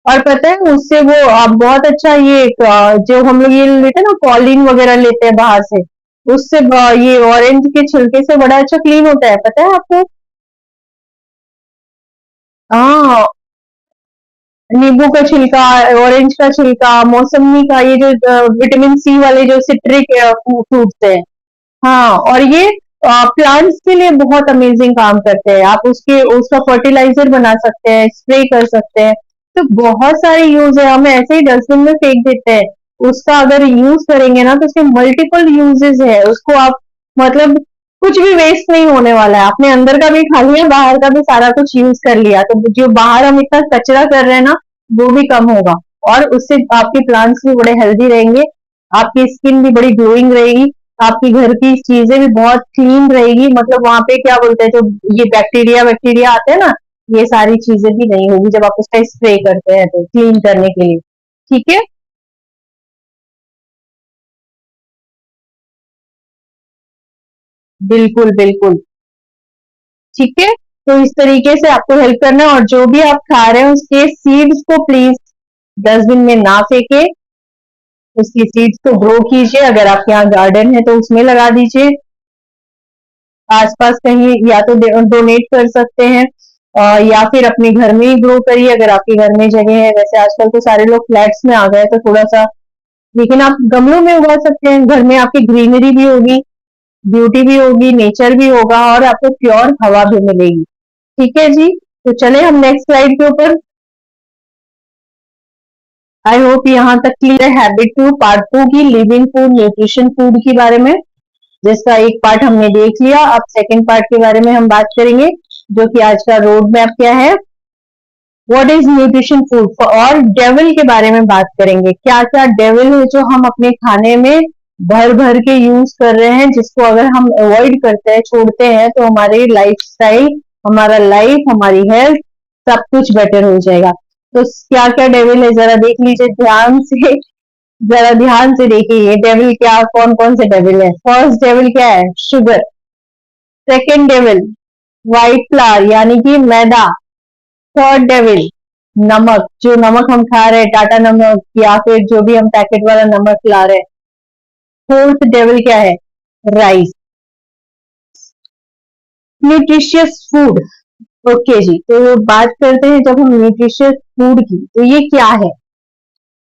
और पता है उससे वो बहुत अच्छा ये जो हम लोग ये लेते हैं ना कॉलिन वगैरह लेते हैं बाहर से, उससे ये ऑरेंज के छिलके से बड़ा अच्छा क्लीन होता है, पता है आपको? हाँ, नींबू का छिलका, ऑरेंज का छिलका, मौसमी का, ये जो विटामिन सी वाले जो सिट्रिक फ्रूट्स हैं। हाँ, और ये प्लांट्स के लिए बहुत अमेजिंग काम करते हैं। आप उसका फर्टिलाइजर बना सकते हैं, स्प्रे कर सकते हैं। तो बहुत सारे यूज है, हम ऐसे ही डस्टबिन में फेंक देते हैं। उसका अगर यूज करेंगे ना तो उसके मल्टीपल यूजेस है। उसको आप मतलब कुछ भी वेस्ट नहीं होने वाला है। आपने अंदर का भी खा लिया, बाहर का भी सारा कुछ यूज कर लिया, तो जो बाहर हम इतना कचरा कर रहे हैं ना, वो भी कम होगा। और उससे आपके प्लांट्स भी बड़े हेल्दी रहेंगे, आपकी स्किन भी बड़ी ग्लोइंग रहेगी, आपकी घर की चीजें भी बहुत क्लीन रहेगी। मतलब वहां पे क्या बोलते हैं, जो ये बैक्टीरिया बैक्टीरिया आते हैं ना, ये सारी चीजें भी नहीं होगी जब आप उसका स्प्रे करते हैं तो क्लीन करने के लिए। ठीक है। बिल्कुल बिल्कुल। ठीक है। तो इस तरीके से आपको हेल्प करना है, और जो भी आप खा रहे हैं उसके सीड्स को प्लीज डस्टबिन में ना फेंके। उसकी सीड्स को ग्रो कीजिए, अगर आपके यहाँ गार्डन है तो उसमें लगा दीजिए, आसपास कहीं, या तो डोनेट कर सकते हैं, या फिर अपने घर में ही ग्रो करिए अगर आपके घर में जगह है। वैसे आजकल तो सारे लोग फ्लैट्स में आ गए तो थोड़ा सा, लेकिन आप गमलों में उगा सकते हैं। घर में आपकी ग्रीनरी भी होगी, ब्यूटी भी होगी, नेचर भी होगा, और आपको प्योर हवा भी मिलेगी। ठीक है जी। तो चले हम नेक्स्ट स्लाइड के ऊपर। आई होप यहाँ तक क्लियर है। हैबिट टू, पार्ट टू की लिविंग फूड, न्यूट्रिशन फूड के बारे में, जिसका एक पार्ट हमने देख लिया। अब सेकंड पार्ट के बारे में हम बात करेंगे, जो कि आज का रोड मैप क्या है, व्हाट इज न्यूट्रिशन फूड, और डेविल के बारे में बात करेंगे। क्या क्या डेविल है जो हम अपने खाने में भर भर के यूज कर रहे हैं, जिसको अगर हम अवॉइड करते हैं, छोड़ते हैं, तो हमारी लाइफ स्टाइल, हमारा लाइफ, हमारी हेल्थ, सब कुछ बेटर हो जाएगा। तो क्या क्या डेविल है जरा देख लीजिए ध्यान से। जरा ध्यान से देखिए ये डेविल क्या, कौन कौन से डेविल है। फर्स्ट डेविल क्या है, sugar. Second devil white flower यानी कि मैदा। थर्ड डेविल नमक, जो नमक हम खा रहे हैं, टाटा नमक या फिर जो भी हम पैकेट वाला नमक ला रहे हैं। फोर्थ डेविल क्या है, राइस। Nutritious food. ओके जी, तो बात करते हैं जब हम न्यूट्रिशियस फूड की, तो ये क्या है।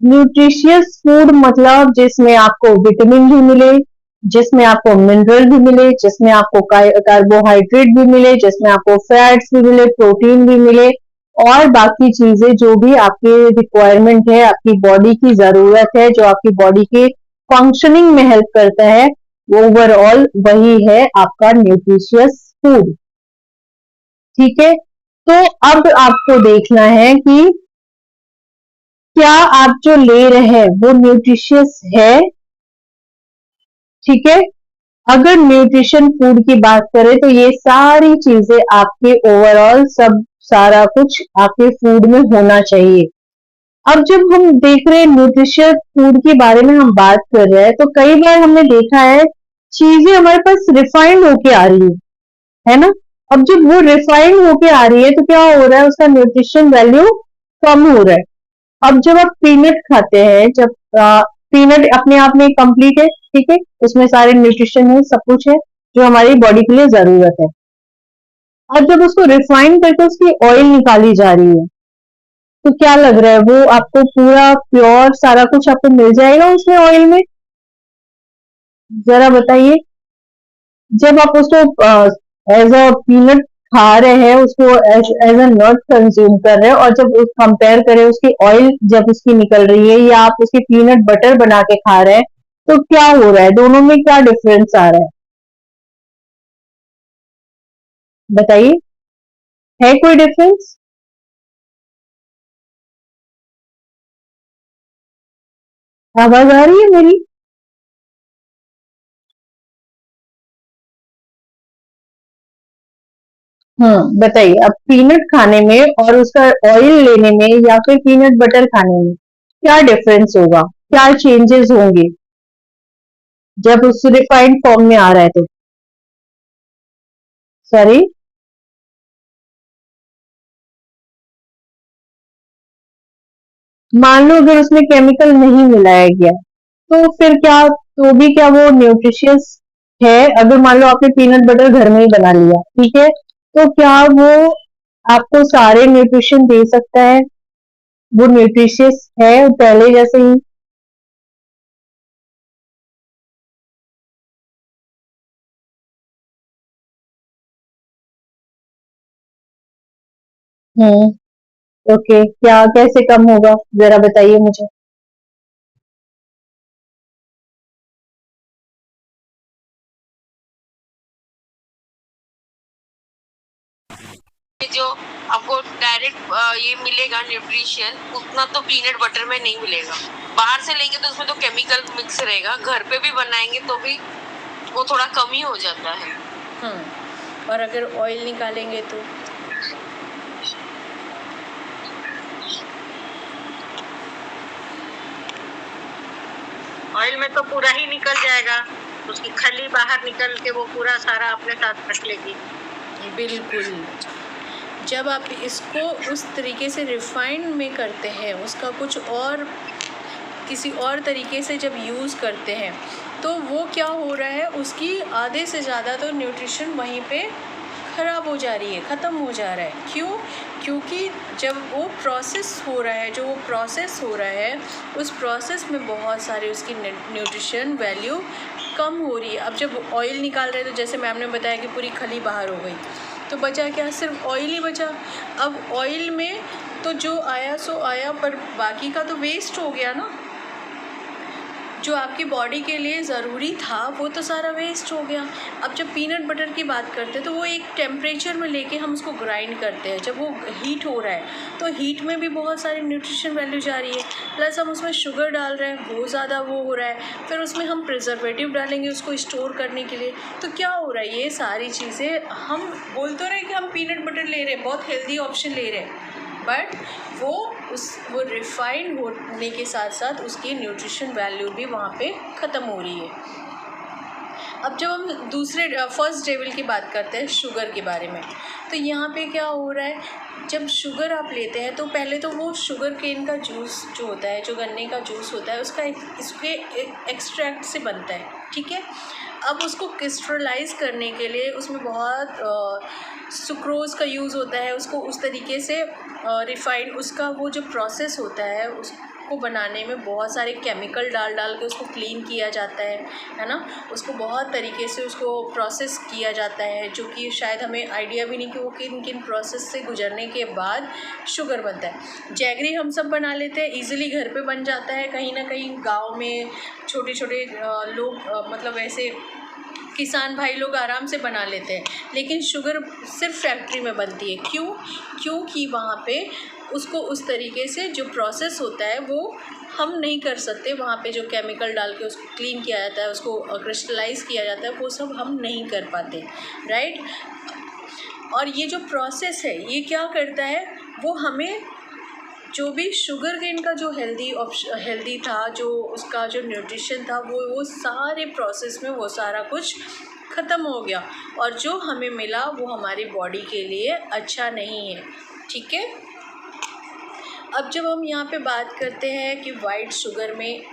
न्यूट्रिशियस फूड मतलब जिसमें आपको विटामिन भी मिले, जिसमें आपको मिनरल भी मिले, जिसमें आपको कार्बोहाइड्रेट भी मिले, जिसमें आपको फैट्स भी मिले, प्रोटीन भी मिले, और बाकी चीजें जो भी आपके रिक्वायरमेंट है, आपकी बॉडी की जरूरत है, जो आपकी बॉडी के फंक्शनिंग में हेल्प करता है, ओवरऑल वही है आपका न्यूट्रिशियस फूड। ठीक है। तो अब आपको देखना है कि क्या आप जो ले रहे हैं वो न्यूट्रिशियस है। ठीक है। अगर न्यूट्रिशन फूड की बात करें तो ये सारी चीजें आपके ओवरऑल सब, सारा कुछ आपके फूड में होना चाहिए। अब जब हम देख रहे हैं न्यूट्रिशियस फूड के बारे में हम बात कर रहे हैं, तो कई बार हमने देखा है चीजें हमारे पास रिफाइंड होके आ रही है ना। अब जब वो रिफाइंड होके आ रही है तो क्या हो रहा है, उसका न्यूट्रिशन वैल्यू कम हो रहा है। अब जब आप पीनट खाते हैं, जब पीनट अपने आप में कंप्लीट है, ठीक है, उसमें सारे न्यूट्रिशन है, सब कुछ है जो हमारी बॉडी के लिए जरूरत है। और जब उसको रिफाइन करके उसकी ऑयल निकाली जा रही है, तो क्या लग रहा है, वो आपको पूरा प्योर सारा कुछ आपको मिल जाएगा उसमें ऑयल में? जरा बताइए। जब आप उसको एज अ पीनट खा रहे हैं, उसको एज अ नट कंज्यूम कर रहे हैं, और जब कंपेयर करें उसकी ऑयल जब उसकी निकल रही है, या आप उसकी पीनट बटर बना के खा रहे हैं, तो क्या हो रहा है, दोनों में क्या डिफरेंस आ रहा है, बताइए। है कोई डिफरेंस? आवाज आ रही है मेरी? बताइए। अब पीनट खाने में और उसका ऑयल लेने में, या फिर पीनट बटर खाने में क्या डिफरेंस होगा, क्या चेंजेस होंगे जब उस रिफाइंड फॉर्म में आ रहा है तो? सॉरी। मान लो अगर उसमें केमिकल नहीं मिलाया गया तो फिर क्या, तो भी क्या वो न्यूट्रिशियस है? अगर मान लो आपने पीनट बटर घर में ही बना लिया, ठीक है, तो क्या वो आपको सारे न्यूट्रिशन दे सकता है? वो न्यूट्रिशियस है पहले जैसे ही? ओके, क्या कैसे कम होगा, जरा बताइए मुझे। जो आपको डायरेक्ट ये मिलेगा न्यूट्रिशन, उतना तो पीनट बटर में नहीं मिलेगा। बाहर से लेंगे तो उसमें तो केमिकल मिक्स रहेगा, घर पे भी बनाएंगे तो भी वो थोड़ा कम ही हो जाता है। और अगर ऑयल निकालेंगे तो ऑयल में तो पूरा ही निकल जाएगा, उसकी खली बाहर निकल के वो पूरा सारा अपने साथ रख लेगी। बिल्कुल, जब आप इसको उस तरीके से रिफाइंड में करते हैं, उसका कुछ और किसी और तरीके से जब यूज़ करते हैं, तो वो क्या हो रहा है, उसकी आधे से ज़्यादा तो न्यूट्रिशन वहीं पे ख़राब हो जा रही है, ख़त्म हो जा रहा है। क्यों? क्योंकि जब वो प्रोसेस हो रहा है, जो वो प्रोसेस हो रहा है, उस प्रोसेस में बहुत सारी उसकी न्यूट्रिशन वैल्यू कम हो रही है। अब जब ऑयल निकाल रहे हैं तो जैसे मैम ने बताया कि पूरी खली बाहर हो गई, तो बचा क्या? सिर्फ ऑयल ही बचा। अब ऑयल में तो जो आया सो आया, पर बाकी का तो वेस्ट हो गया ना। जो आपकी बॉडी के लिए ज़रूरी था वो तो सारा वेस्ट हो गया। अब जब पीनट बटर की बात करते हैं तो वो एक टेम्परेचर में लेके हम उसको ग्राइंड करते हैं। जब वो हीट हो रहा है तो हीट में भी बहुत सारी न्यूट्रिशन वैल्यू जा रही है, प्लस हम उसमें शुगर डाल रहे हैं, वो ज़्यादा वो हो रहा है। फिर उसमें हम प्रिजर्वेटिव डालेंगे उसको स्टोर करने के लिए, तो क्या हो रहा है? ये सारी चीज़ें हम बोल तो रहे कि हम पीनट बटर ले रहे हैं, बहुत हेल्दी ऑप्शन ले रहे हैं, बट वो रिफाइंड होने के साथ साथ उसकी न्यूट्रिशन वैल्यू भी वहाँ पे ख़त्म हो रही है। अब जब हम दूसरे फर्स्ट लेवल की बात करते हैं शुगर के बारे में, तो यहाँ पे क्या हो रहा है, जब शुगर आप लेते हैं तो पहले तो वो शुगर केन का जूस जो होता है, जो गन्ने का जूस होता है, उसका इसके एक्सट्रैक्ट से बनता है, ठीक है। अब उसको क्रिस्टलाइज करने के लिए उसमें बहुत सुक्रोज़ का यूज़ होता है, उसको उस तरीके से रिफाइंड, उसका वो जो प्रोसेस होता है उसको बनाने में बहुत सारे केमिकल डाल के उसको क्लीन किया जाता है ना। उसको बहुत तरीके से उसको प्रोसेस किया जाता है, जो कि शायद हमें आइडिया भी नहीं कि वो किन किन प्रोसेस से गुजरने के बाद शुगर बनता है। जैगरी हम सब बना लेते हैं, ईज़िली घर पे बन जाता है। कहीं ना कहीं गाँव में छोटे छोटे लोग मतलब ऐसे किसान भाई लोग आराम से बना लेते हैं, लेकिन शुगर सिर्फ फैक्ट्री में बनती है। क्यों? क्योंकि वहाँ पे उसको उस तरीके से जो प्रोसेस होता है वो हम नहीं कर सकते। वहाँ पे जो केमिकल डाल के उसको क्लीन किया जाता है, उसको क्रिस्टलाइज किया जाता है, वो सब हम नहीं कर पाते, राइट। और ये जो प्रोसेस है ये क्या करता है, वो हमें जो भी शुगर केन का जो हेल्दी था, जो उसका जो न्यूट्रिशन था, वो सारे प्रोसेस में वो सारा कुछ ख़त्म हो गया, और जो हमें मिला वो हमारी बॉडी के लिए अच्छा नहीं है, ठीक है। अब जब हम यहाँ पे बात करते हैं कि वाइट शुगर में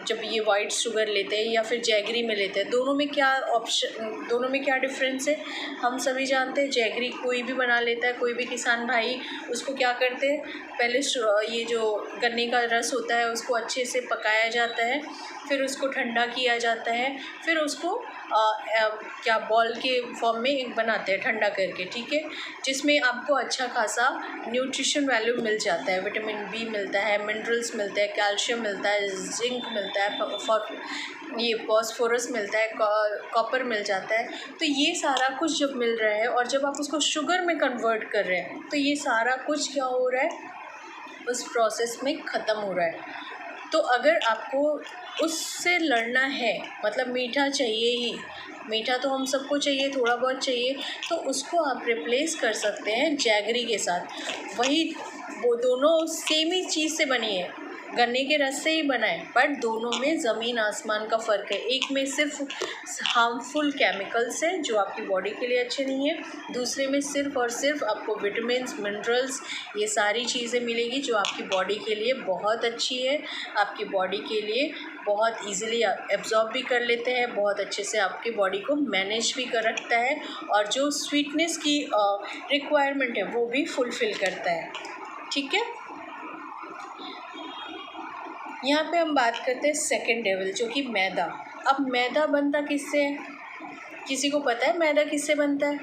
जब ये वाइट शुगर लेते हैं या फिर जैगरी में लेते हैं, दोनों में क्या डिफरेंस है, हम सभी जानते हैं। जैगरी कोई भी बना लेता है, कोई भी किसान भाई उसको क्या करते हैं, पहले ये जो गन्ने का रस होता है उसको अच्छे से पकाया जाता है, फिर उसको ठंडा किया जाता है, फिर उसको क्या बॉल के फॉर्म में बनाते हैं ठंडा करके, ठीक है, जिसमें आपको अच्छा खासा न्यूट्रिशन वैल्यू मिल जाता है। विटामिन बी मिलता है, मिनरल्स मिलते हैं, कैल्शियम मिलता है, जिंक मिलता है, ये फॉस्फोरस मिलता है, कॉपर मिल जाता है। तो ये सारा कुछ जब मिल रहा है और जब आप उसको शुगर में कन्वर्ट कर रहे हैं, तो ये सारा कुछ क्या हो रहा है, उस प्रोसेस में ख़त्म हो रहा है। तो अगर आपको उससे लड़ना है, मतलब मीठा चाहिए ही, मीठा तो हम सबको चाहिए, थोड़ा बहुत चाहिए, तो उसको आप रिप्लेस कर सकते हैं जैगरी के साथ। वही वो दोनों सेम ही चीज़ से बनी है, गन्ने के रस से ही बना है, बट दोनों में ज़मीन आसमान का फ़र्क है। एक में सिर्फ हार्मफुल केमिकल्स हैं जो आपकी बॉडी के लिए अच्छे नहीं है, दूसरे में सिर्फ और सिर्फ आपको विटामिन्स, मिनरल्स, ये सारी चीज़ें मिलेगी जो आपकी बॉडी के लिए बहुत अच्छी है, आपकी बॉडी के लिए बहुत ईज़िली एब्जॉर्ब भी कर लेते हैं, बहुत अच्छे से आपकी बॉडी को मैनेज भी कर रखता है, और जो स्वीटनेस की रिक्वायरमेंट है वो भी फुलफ़िल करता है। ठीक है, यहाँ पे हम बात करते हैं सेकंड लेवल, जो कि मैदा। अब मैदा बनता किससे है? किसी को पता है मैदा किससे बनता है?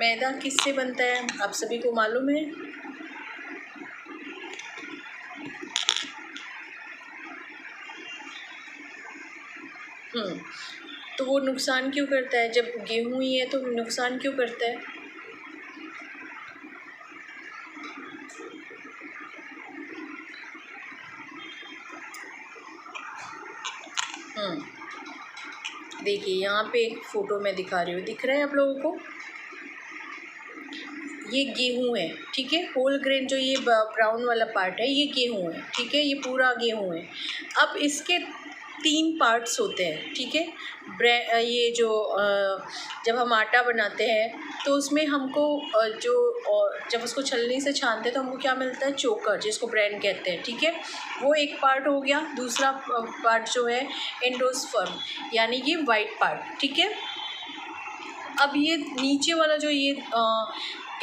मैदा किससे बनता है आप सभी को मालूम है? तो वो नुकसान क्यों करता है? जब गेहूँ ही है तो नुकसान क्यों करता है? देखिए यहाँ पे एक फ़ोटो मैं दिखा रही हूँ, दिख रहा है आप लोगों को? ये गेहूँ है, ठीक है, होल ग्रेन जो ये ब्राउन वाला पार्ट है ये गेहूँ है, ठीक है, ये पूरा गेहूँ है। अब इसके 3 पार्ट्स होते हैं, ठीक है। ये जो जब हम आटा बनाते हैं तो उसमें हमको जब उसको छलनी से छानते हैं तो हमको क्या मिलता है? चोकर, जिसको ब्रेन कहते हैं, ठीक है। वो एक पार्ट हो गया। दूसरा पार्ट जो है एंडोस्पर्म, यानी कि वाइट पार्ट, ठीक है। अब ये नीचे वाला जो ये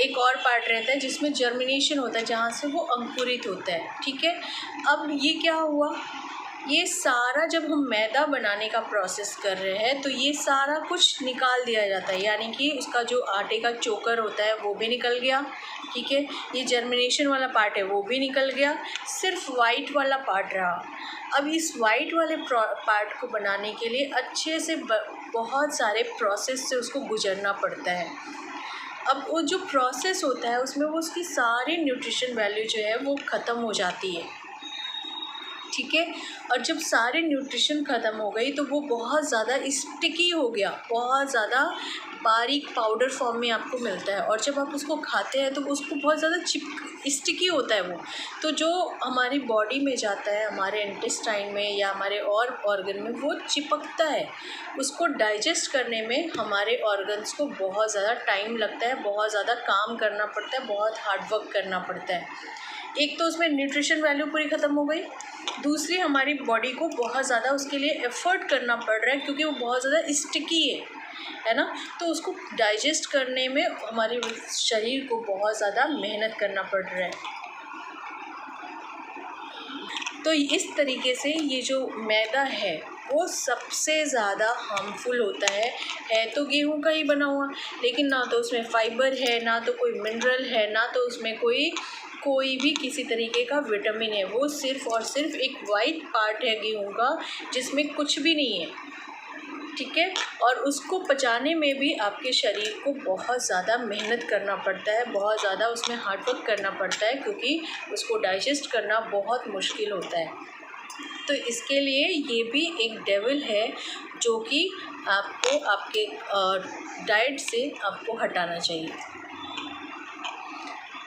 एक और पार्ट रहता है जिसमें जर्मिनेशन होता है, जहाँ से वो अंकुरित होता है, ठीक है। अब ये क्या हुआ, ये सारा जब हम मैदा बनाने का प्रोसेस कर रहे हैं तो ये सारा कुछ निकाल दिया जाता है, यानी कि उसका जो आटे का चोकर होता है वो भी निकल गया, ठीक है। ये जर्मिनेशन वाला पार्ट है वो भी निकल गया, सिर्फ वाइट वाला पार्ट रहा। अब इस वाइट वाले पार्ट को बनाने के लिए अच्छे से बहुत सारे प्रोसेस से उसको गुजरना पड़ता है। अब वो जो प्रोसेस होता है उसमें वो उसकी सारी न्यूट्रिशन वैल्यू जो है वो ख़त्म हो जाती है, ठीक है। और जब सारे न्यूट्रिशन ख़त्म हो गई तो वो बहुत ज़्यादा स्टिकी हो गया, बहुत ज़्यादा बारीक पाउडर फॉर्म में आपको मिलता है, और जब आप उसको खाते हैं तो उसको बहुत ज़्यादा स्टिकी होता है वो। तो जो हमारी बॉडी में जाता है, हमारे इंटेस्टाइन में या हमारे और ऑर्गन में, वो चिपकता है। उसको डाइजेस्ट करने में हमारे ऑर्गन्स को बहुत ज़्यादा टाइम लगता है, बहुत ज़्यादा काम करना पड़ता है, बहुत हार्ड वर्क करना पड़ता है। एक तो उसमें न्यूट्रिशन वैल्यू पूरी ख़त्म हो गई, दूसरी हमारी बॉडी को बहुत ज़्यादा उसके लिए एफ़र्ट करना पड़ रहा है क्योंकि वो बहुत ज़्यादा स्टिकी है ना। तो उसको डाइजेस्ट करने में हमारे शरीर को बहुत ज़्यादा मेहनत करना पड़ रहा है। तो इस तरीके से ये जो मैदा है वो सबसे ज़्यादा हार्मफुल होता है तो गेहूं का ही बना हुआ, लेकिन ना तो उसमें फाइबर है, ना तो कोई मिनरल है, ना तो उसमें कोई भी किसी तरीके का विटामिन है। वो सिर्फ़ और सिर्फ एक वाइट पार्ट है गेहूं का जिसमें कुछ भी नहीं है, ठीक है। और उसको पचाने में भी आपके शरीर को बहुत ज़्यादा मेहनत करना पड़ता है, बहुत ज़्यादा उसमें हार्ड वर्क करना पड़ता है, क्योंकि उसको डाइजेस्ट करना बहुत मुश्किल होता है। तो इसके लिए ये भी एक डेविल है जो कि आपको आपके डाइट से आपको हटाना चाहिए,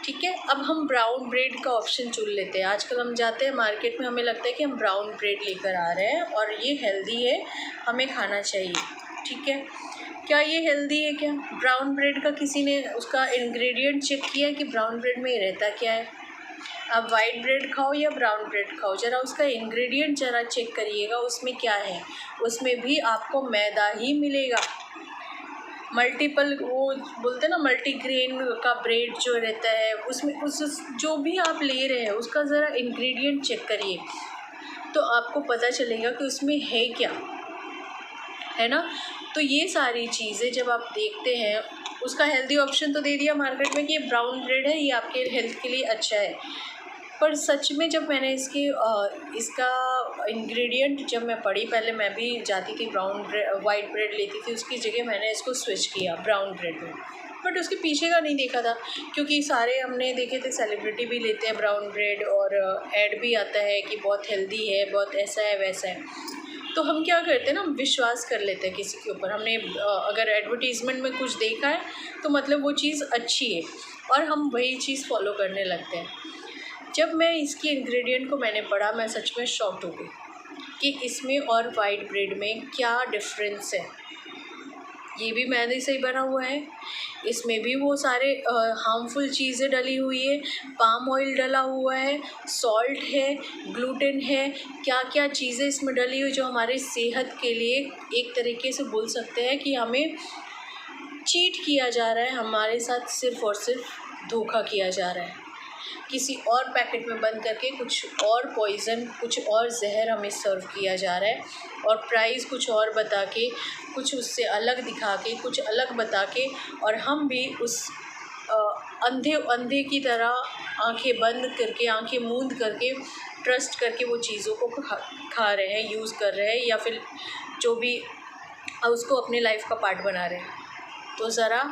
ठीक है। अब हम ब्राउन ब्रेड का ऑप्शन चुन लेते हैं। आजकल हम जाते हैं मार्केट में, हमें लगता है कि हम ब्राउन ब्रेड लेकर आ रहे हैं और ये हेल्दी है, हमें खाना चाहिए, ठीक है। क्या ये हेल्दी है क्या? ब्राउन ब्रेड का किसी ने उसका इंग्रेडिएंट चेक किया है कि ब्राउन ब्रेड में रहता क्या है? आप वाइट ब्रेड खाओ या ब्राउन ब्रेड खाओ, ज़रा उसका इंग्रेडिएंट ज़रा चेक करिएगा उसमें क्या है। उसमें भी आपको मैदा ही मिलेगा। मल्टीपल, वो बोलते हैं ना मल्टीग्रेन का ब्रेड जो रहता है, उसमें जो भी आप ले रहे हैं उसका ज़रा इंग्रेडिएंट चेक करिए तो आपको पता चलेगा कि उसमें है क्या, है ना। तो ये सारी चीज़ें जब आप देखते हैं, उसका हेल्दी ऑप्शन तो दे दिया मार्केट में कि ये ब्राउन ब्रेड है, ये आपके हेल्थ के लिए अच्छा है, पर सच में जब मैंने इसका इंग्रेडिएंट जब मैं पढ़ी, पहले मैं भी जाती थी वाइट ब्रेड लेती थी, उसकी जगह मैंने इसको स्विच किया ब्राउन ब्रेड में, बट उसके पीछे का नहीं देखा था, क्योंकि सारे हमने देखे थे सेलिब्रिटी भी लेते हैं ब्राउन ब्रेड और ऐड भी आता है कि बहुत हेल्दी है, बहुत ऐसा है वैसा है। तो हम क्या करते हैं ना, हम विश्वास कर लेते हैं किसी के ऊपर। हमने अगर एडवर्टीज़मेंट में कुछ देखा है तो मतलब वो चीज़ अच्छी है, और हम वही चीज़ फॉलो करने लगते हैं। जब मैं इसकी इंग्रेडिएंट को मैंने पढ़ा, मैं सच में शॉक्ड हो गई कि इसमें और वाइट ब्रेड में क्या डिफरेंस है। ये भी मैदे से ही बना हुआ है, इसमें भी वो सारे हार्मफुल चीज़ें डली हुई है, पाम ऑयल डला हुआ है, सॉल्ट है, ग्लूटेन है, क्या क्या चीज़ें इसमें डली हुई जो हमारी सेहत के लिए एक तरीके से बोल सकते हैं कि हमें चीट किया जा रहा है, हमारे साथ सिर्फ़ और सिर्फ धोखा किया जा रहा है। किसी और पैकेट में बंद करके कुछ और पॉइज़न, कुछ और जहर हमें सर्व किया जा रहा है और प्राइस कुछ और बता के, कुछ उससे अलग दिखा के, कुछ अलग बता के, और हम भी उस अंधे की तरह आंखें बंद करके, आंखें मूंद करके, ट्रस्ट करके वो चीज़ों को खा रहे हैं, यूज़ कर रहे हैं, या फिर जो भी उसको अपने लाइफ का पार्ट बना रहे हैं। तो ज़रा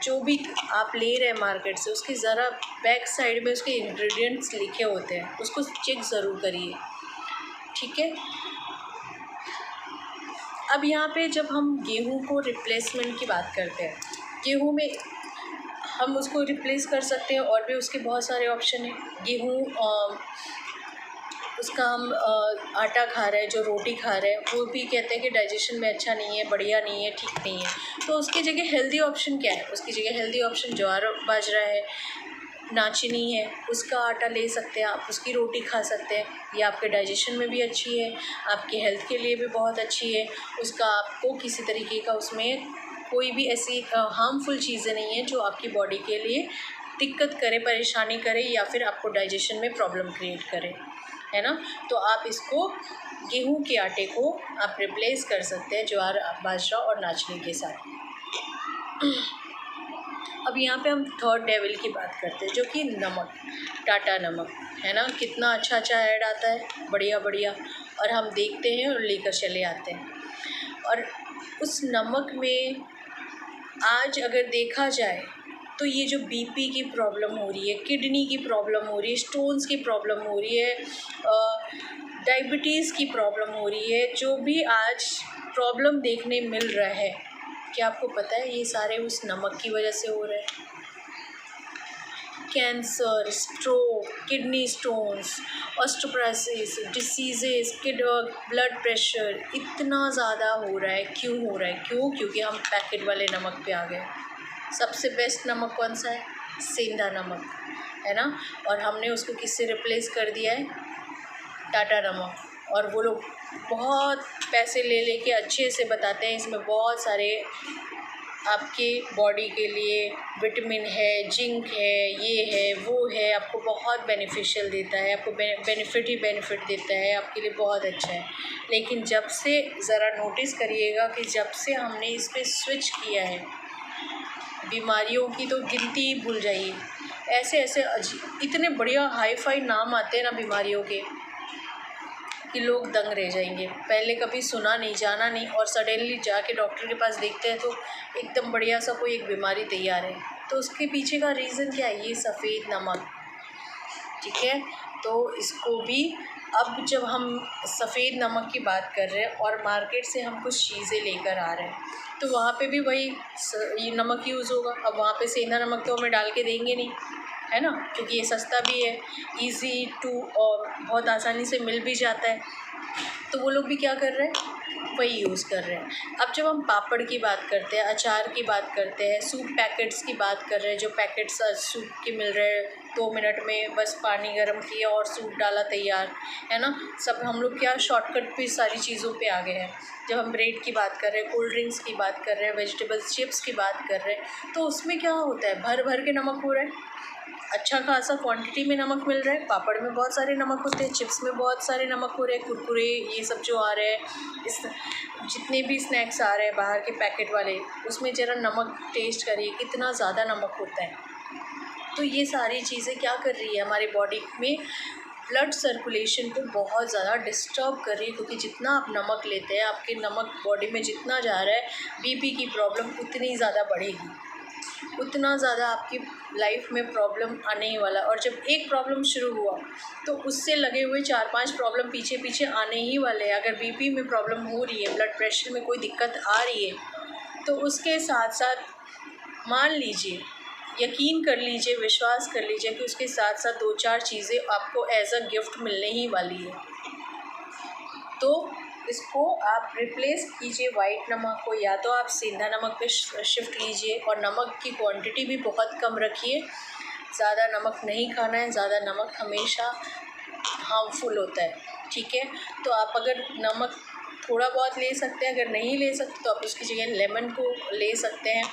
जो भी आप ले रहे हैं मार्केट से, उसकी ज़रा बैक साइड में उसके इंग्रेडिएंट्स लिखे होते हैं, उसको चेक ज़रूर करिए, ठीक है। अब यहाँ पे जब हम गेहूँ को रिप्लेसमेंट की बात करते हैं, गेहूँ में हम उसको रिप्लेस कर सकते हैं और भी उसके बहुत सारे ऑप्शन हैं। गेहूँ उसका हम आटा खा रहे हैं, जो रोटी खा रहे हैं, वो भी कहते हैं कि डाइजेशन में अच्छा नहीं है, बढ़िया नहीं है, ठीक नहीं है। तो उसकी जगह हेल्दी ऑप्शन क्या है? उसकी जगह हेल्दी ऑप्शन ज्वार बाजरा है, नाचनी है, उसका आटा ले सकते हैं आप, उसकी रोटी खा सकते हैं। ये आपके डाइजेशन में भी अच्छी है, आपके हेल्थ के लिए भी बहुत अच्छी है। उसका आपको किसी तरीके का उसमें कोई भी ऐसी हार्मफुल चीज़ें नहीं हैं जो आपकी बॉडी के लिए दिक्कत करे, परेशानी करे, या फिर आपको डाइजेशन में प्रॉब्लम क्रिएट करे, है ना। तो आप इसको गेहूं के आटे को आप रिप्लेस कर सकते हैं ज्वार बाजरा और नाचनी के साथ। अब यहाँ पे हम थर्ड डेविल की बात करते हैं, जो कि नमक, टाटा नमक, है ना। कितना अच्छा अच्छा ऐड आता है, बढ़िया बढ़िया, और हम देखते हैं और लेकर चले आते हैं। और उस नमक में आज अगर देखा जाए तो ये जो बीपी की प्रॉब्लम हो रही है, किडनी की प्रॉब्लम हो रही है, स्टोन्स की प्रॉब्लम हो रही है, डायबिटीज़ की प्रॉब्लम हो रही है, जो भी आज प्रॉब्लम देखने मिल रहा है, क्या आपको पता है ये सारे उस नमक की वजह से हो रहे हैं? Cancer, stroke, kidney stones, osteoporosis, diseases, blood pressure इतना ज़्यादा हो रहा है। क्यों हो रहा है? क्योंकि हम पैकेट वाले नमक पे आ गए। सबसे बेस्ट नमक कौन सा है? सेंधा नमक, है ना। और हमने उसको किससे रिप्लेस कर दिया है? टाटा नमक। और वो लोग बहुत पैसे ले लेके अच्छे से बताते हैं इसमें बहुत सारे आपके बॉडी के लिए विटामिन है, जिंक है, ये है, वो है, आपको बहुत बेनिफिशियल देता है, आपको बेनिफिट ही बेनिफिट देता है, आपके लिए बहुत अच्छा है। लेकिन जब से ज़रा नोटिस करिएगा कि जब से हमने इस पर स्विच किया है, बीमारियों की तो गिनती ही भूल जाइए। ऐसे ऐसे इतने बढ़िया हाई फाई नाम आते हैं ना बीमारियों के कि लोग दंग रह जाएंगे। पहले कभी सुना नहीं, जाना नहीं, और सडनली जाके डॉक्टर के पास देखते हैं तो एकदम बढ़िया सा कोई एक बीमारी तैयार है। तो उसके पीछे का रीज़न क्या है? ये सफ़ेद नमक, ठीक है। तो इसको भी अब जब हम सफ़ेद नमक की बात कर रहे हैं और मार्केट से हम कुछ चीज़ें लेकर आ रहे हैं, तो वहाँ पे भी वही ये नमक यूज़ होगा। अब वहाँ पे सेंधा नमक तो हमें डाल के देंगे नहीं, है ना, क्योंकि ये सस्ता भी है, इजी टू, और बहुत आसानी से मिल भी जाता है। तो वो लोग भी क्या कर रहे हैं? वही यूज़ कर रहे हैं। अब जब हम पापड़ की बात करते हैं, अचार की बात करते हैं, सूप पैकेट्स की बात कर रहे हैं, जो पैकेट्स सूप के मिल रहे हैं, 2 मिनट में बस पानी गर्म किया और सूप डाला, तैयार, है ना। सब हम लोग क्या शॉर्टकट पे सारी चीज़ों पे आ गए हैं। जब हम ब्रेड की बात कर रहे हैं, कोल्ड ड्रिंक्स की बात कर रहे हैं, वेजिटेबल्स चिप्स की बात कर रहे हैं, तो उसमें क्या होता है? भर भर के नमक हो रहा है, अच्छा खासा क्वांटिटी में नमक मिल रहा है। पापड़ में बहुत सारे नमक होते हैं, चिप्स में बहुत सारे नमक हो रहे हैं, कुरकुरे ये सब जो आ रहे हैं, इस जितने भी स्नैक्स आ रहे हैं बाहर के पैकेट वाले, उसमें ज़रा नमक टेस्ट करिए, कितना ज़्यादा नमक होता है। तो ये सारी चीज़ें क्या कर रही है? हमारी बॉडी में ब्लड सर्कुलेशन को बहुत ज़्यादा डिस्टर्ब कर रही है, क्योंकि जितना आप नमक लेते हैं, आपके नमक बॉडी में जितना जा रहा है, बीपी की प्रॉब्लम उतनी ज़्यादा बढ़ेगी, उतना ज़्यादा आपकी लाइफ में प्रॉब्लम आने ही वाला। और जब एक प्रॉब्लम शुरू हुआ तो उससे लगे हुए 4-5 प्रॉब्लम पीछे पीछे आने ही वाले हैं। अगर बीपी में प्रॉब्लम हो रही है, ब्लड प्रेशर में कोई दिक्कत आ रही है, तो उसके साथ साथ मान लीजिए यकीन कर लीजिए, विश्वास कर लीजिए कि उसके साथ साथ 2-4 चीज़ें आपको एज अ गिफ्ट मिलने ही वाली है। तो इसको आप रिप्लेस कीजिए वाइट नमक को, या तो आप सेंधा नमक पे शिफ्ट लीजिए, और नमक की क्वांटिटी भी बहुत कम रखिए। ज़्यादा नमक नहीं खाना है, ज़्यादा नमक हमेशा हार्मफुल होता है, ठीक है। तो आप अगर नमक थोड़ा बहुत ले सकते हैं, अगर नहीं ले सकते तो आप उसकी जगह लेमन को ले सकते हैं।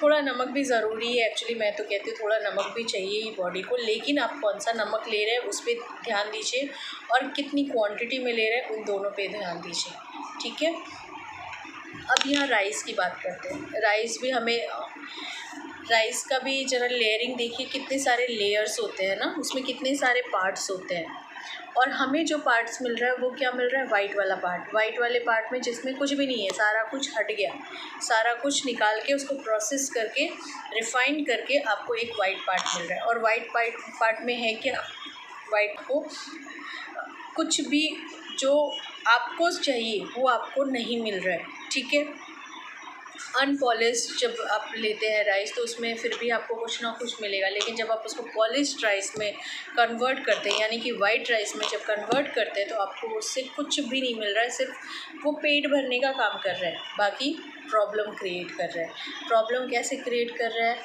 थोड़ा नमक भी ज़रूरी है एक्चुअली, मैं तो कहती हूँ थोड़ा नमक भी चाहिए ही बॉडी को, लेकिन आप कौन सा नमक ले रहे हैं उस पर ध्यान दीजिए, और कितनी क्वांटिटी में ले रहे हैं उन दोनों पे ध्यान दीजिए, ठीक है। अब यहाँ राइस की बात करते हैं। राइस भी हमें, राइस का भी ज़रा लेयरिंग देखिए, कितने सारे लेयर्स होते हैं ना, उसमें कितने सारे पार्ट्स होते हैं, और हमें जो पार्ट्स मिल रहा है वो क्या मिल रहा है, वाइट वाला पार्ट। वाइट वाले पार्ट में जिसमें कुछ भी नहीं है, सारा कुछ हट गया, सारा कुछ निकाल के उसको प्रोसेस करके रिफ़ाइन करके आपको एक वाइट पार्ट मिल रहा है। और वाइट पार्ट में है क्या, वाइट को कुछ भी जो आपको चाहिए वो आपको नहीं मिल रहा है, ठीक है। अनपॉलिश्ड जब आप लेते हैं राइस तो उसमें फिर भी आपको कुछ ना कुछ मिलेगा, लेकिन जब आप उसको पॉलिश्ड राइस में कन्वर्ट करते हैं, यानी कि वाइट राइस में जब कन्वर्ट करते हैं, तो आपको उससे कुछ भी नहीं मिल रहा है, सिर्फ वो पेट भरने का काम कर रहा है, बाकी प्रॉब्लम क्रिएट कर रहा है। प्रॉब्लम कैसे क्रिएट कर रहा है,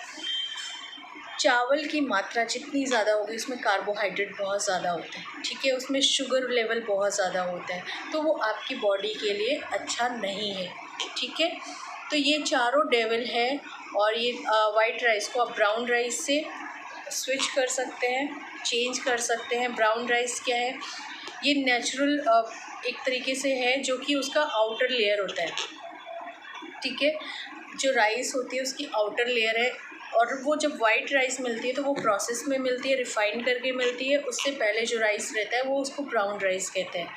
चावल की मात्रा जितनी ज़्यादा होगी उसमें कार्बोहाइड्रेट बहुत ज़्यादा होता है, ठीक है, उसमें शुगर लेवल बहुत ज़्यादा होता है, तो वो आपकी बॉडी के लिए अच्छा नहीं है, ठीक है। तो ये चारों डेविल है, और ये वाइट राइस को आप ब्राउन राइस से स्विच कर सकते हैं, चेंज कर सकते हैं। ब्राउन राइस क्या है, ये नेचुरल एक तरीके से है, जो कि उसका आउटर लेयर होता है, ठीक है। जो राइस होती है उसकी आउटर लेयर है, और वो जब वाइट राइस मिलती है तो वो प्रोसेस में मिलती है, रिफ़ाइन करके मिलती है। उससे पहले जो राइस रहता है वो उसको ब्राउन राइस कहते हैं।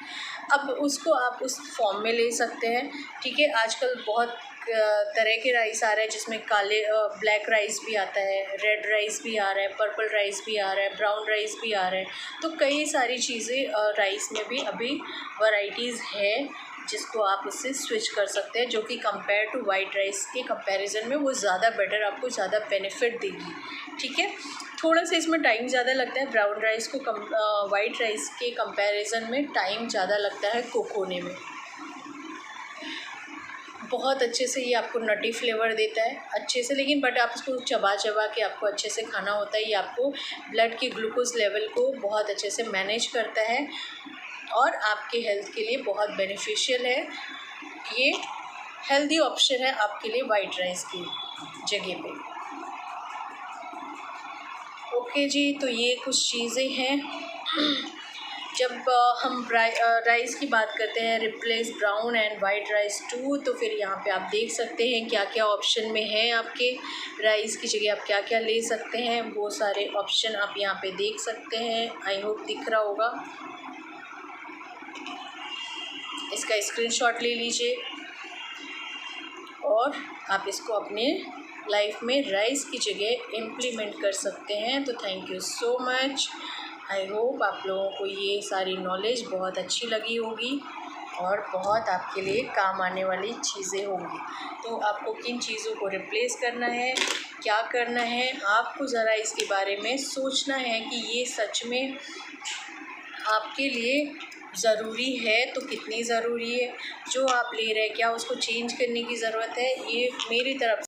अब उसको आप उस फॉर्म में ले सकते हैं, ठीक है। आजकल बहुत तरह के राइस आ रहे हैं, जिसमें काले ब्लैक राइस भी आता है, रेड राइस भी आ रहा है, पर्पल राइस भी आ रहा है, ब्राउन राइस भी आ रहा है। तो कई सारी चीज़ें राइस में भी अभी वैरायटीज़ है, जिसको आप उससे स्विच कर सकते हैं, जो कि कंपेयर टू वाइट राइस के कंपैरिजन में वो ज़्यादा बेटर, आपको ज़्यादा बेनिफिट देगी, ठीक है। थोड़ा सा इसमें टाइम ज़्यादा लगता है, ब्राउन राइस को वाइट राइस के कंपैरिजन में टाइम ज़्यादा लगता है कुक होने में। बहुत अच्छे से ये आपको नटी फ्लेवर देता है अच्छे से, लेकिन बट आप इसको चबा चबा के आपको अच्छे से खाना होता है। ये आपको ब्लड की ग्लूकोज लेवल को बहुत अच्छे से मैनेज करता है, और आपके हेल्थ के लिए बहुत बेनिफिशियल है। ये हेल्दी ऑप्शन है आपके लिए वाइट राइस की जगह पे। ओके जी, तो ये कुछ चीज़ें हैं। जब हम राइस की बात करते हैं, replace brown and white rice too, तो फिर यहाँ पे आप देख सकते हैं क्या क्या ऑप्शन में है आपके। राइस की जगह आप क्या क्या ले सकते हैं, वो सारे ऑप्शन आप यहाँ पे देख सकते हैं। आई होप दिख रहा होगा, इसका स्क्रीनशॉट ले लीजिए, और आप इसको अपने लाइफ में राइस की जगह इम्प्लीमेंट कर सकते हैं। तो thank you so much. I hope आप लोगों को ये सारी नॉलेज बहुत अच्छी लगी होगी, और बहुत आपके लिए काम आने वाली चीज़ें होंगी। तो आपको किन चीज़ों को रिप्लेस करना है, क्या करना है, आपको ज़रा इसके बारे में सोचना है कि ये सच में आपके लिए ज़रूरी है तो कितनी ज़रूरी है, जो आप ले रहे हैं क्या उसको चेंज करने की ज़रूरत है। ये मेरी तरफ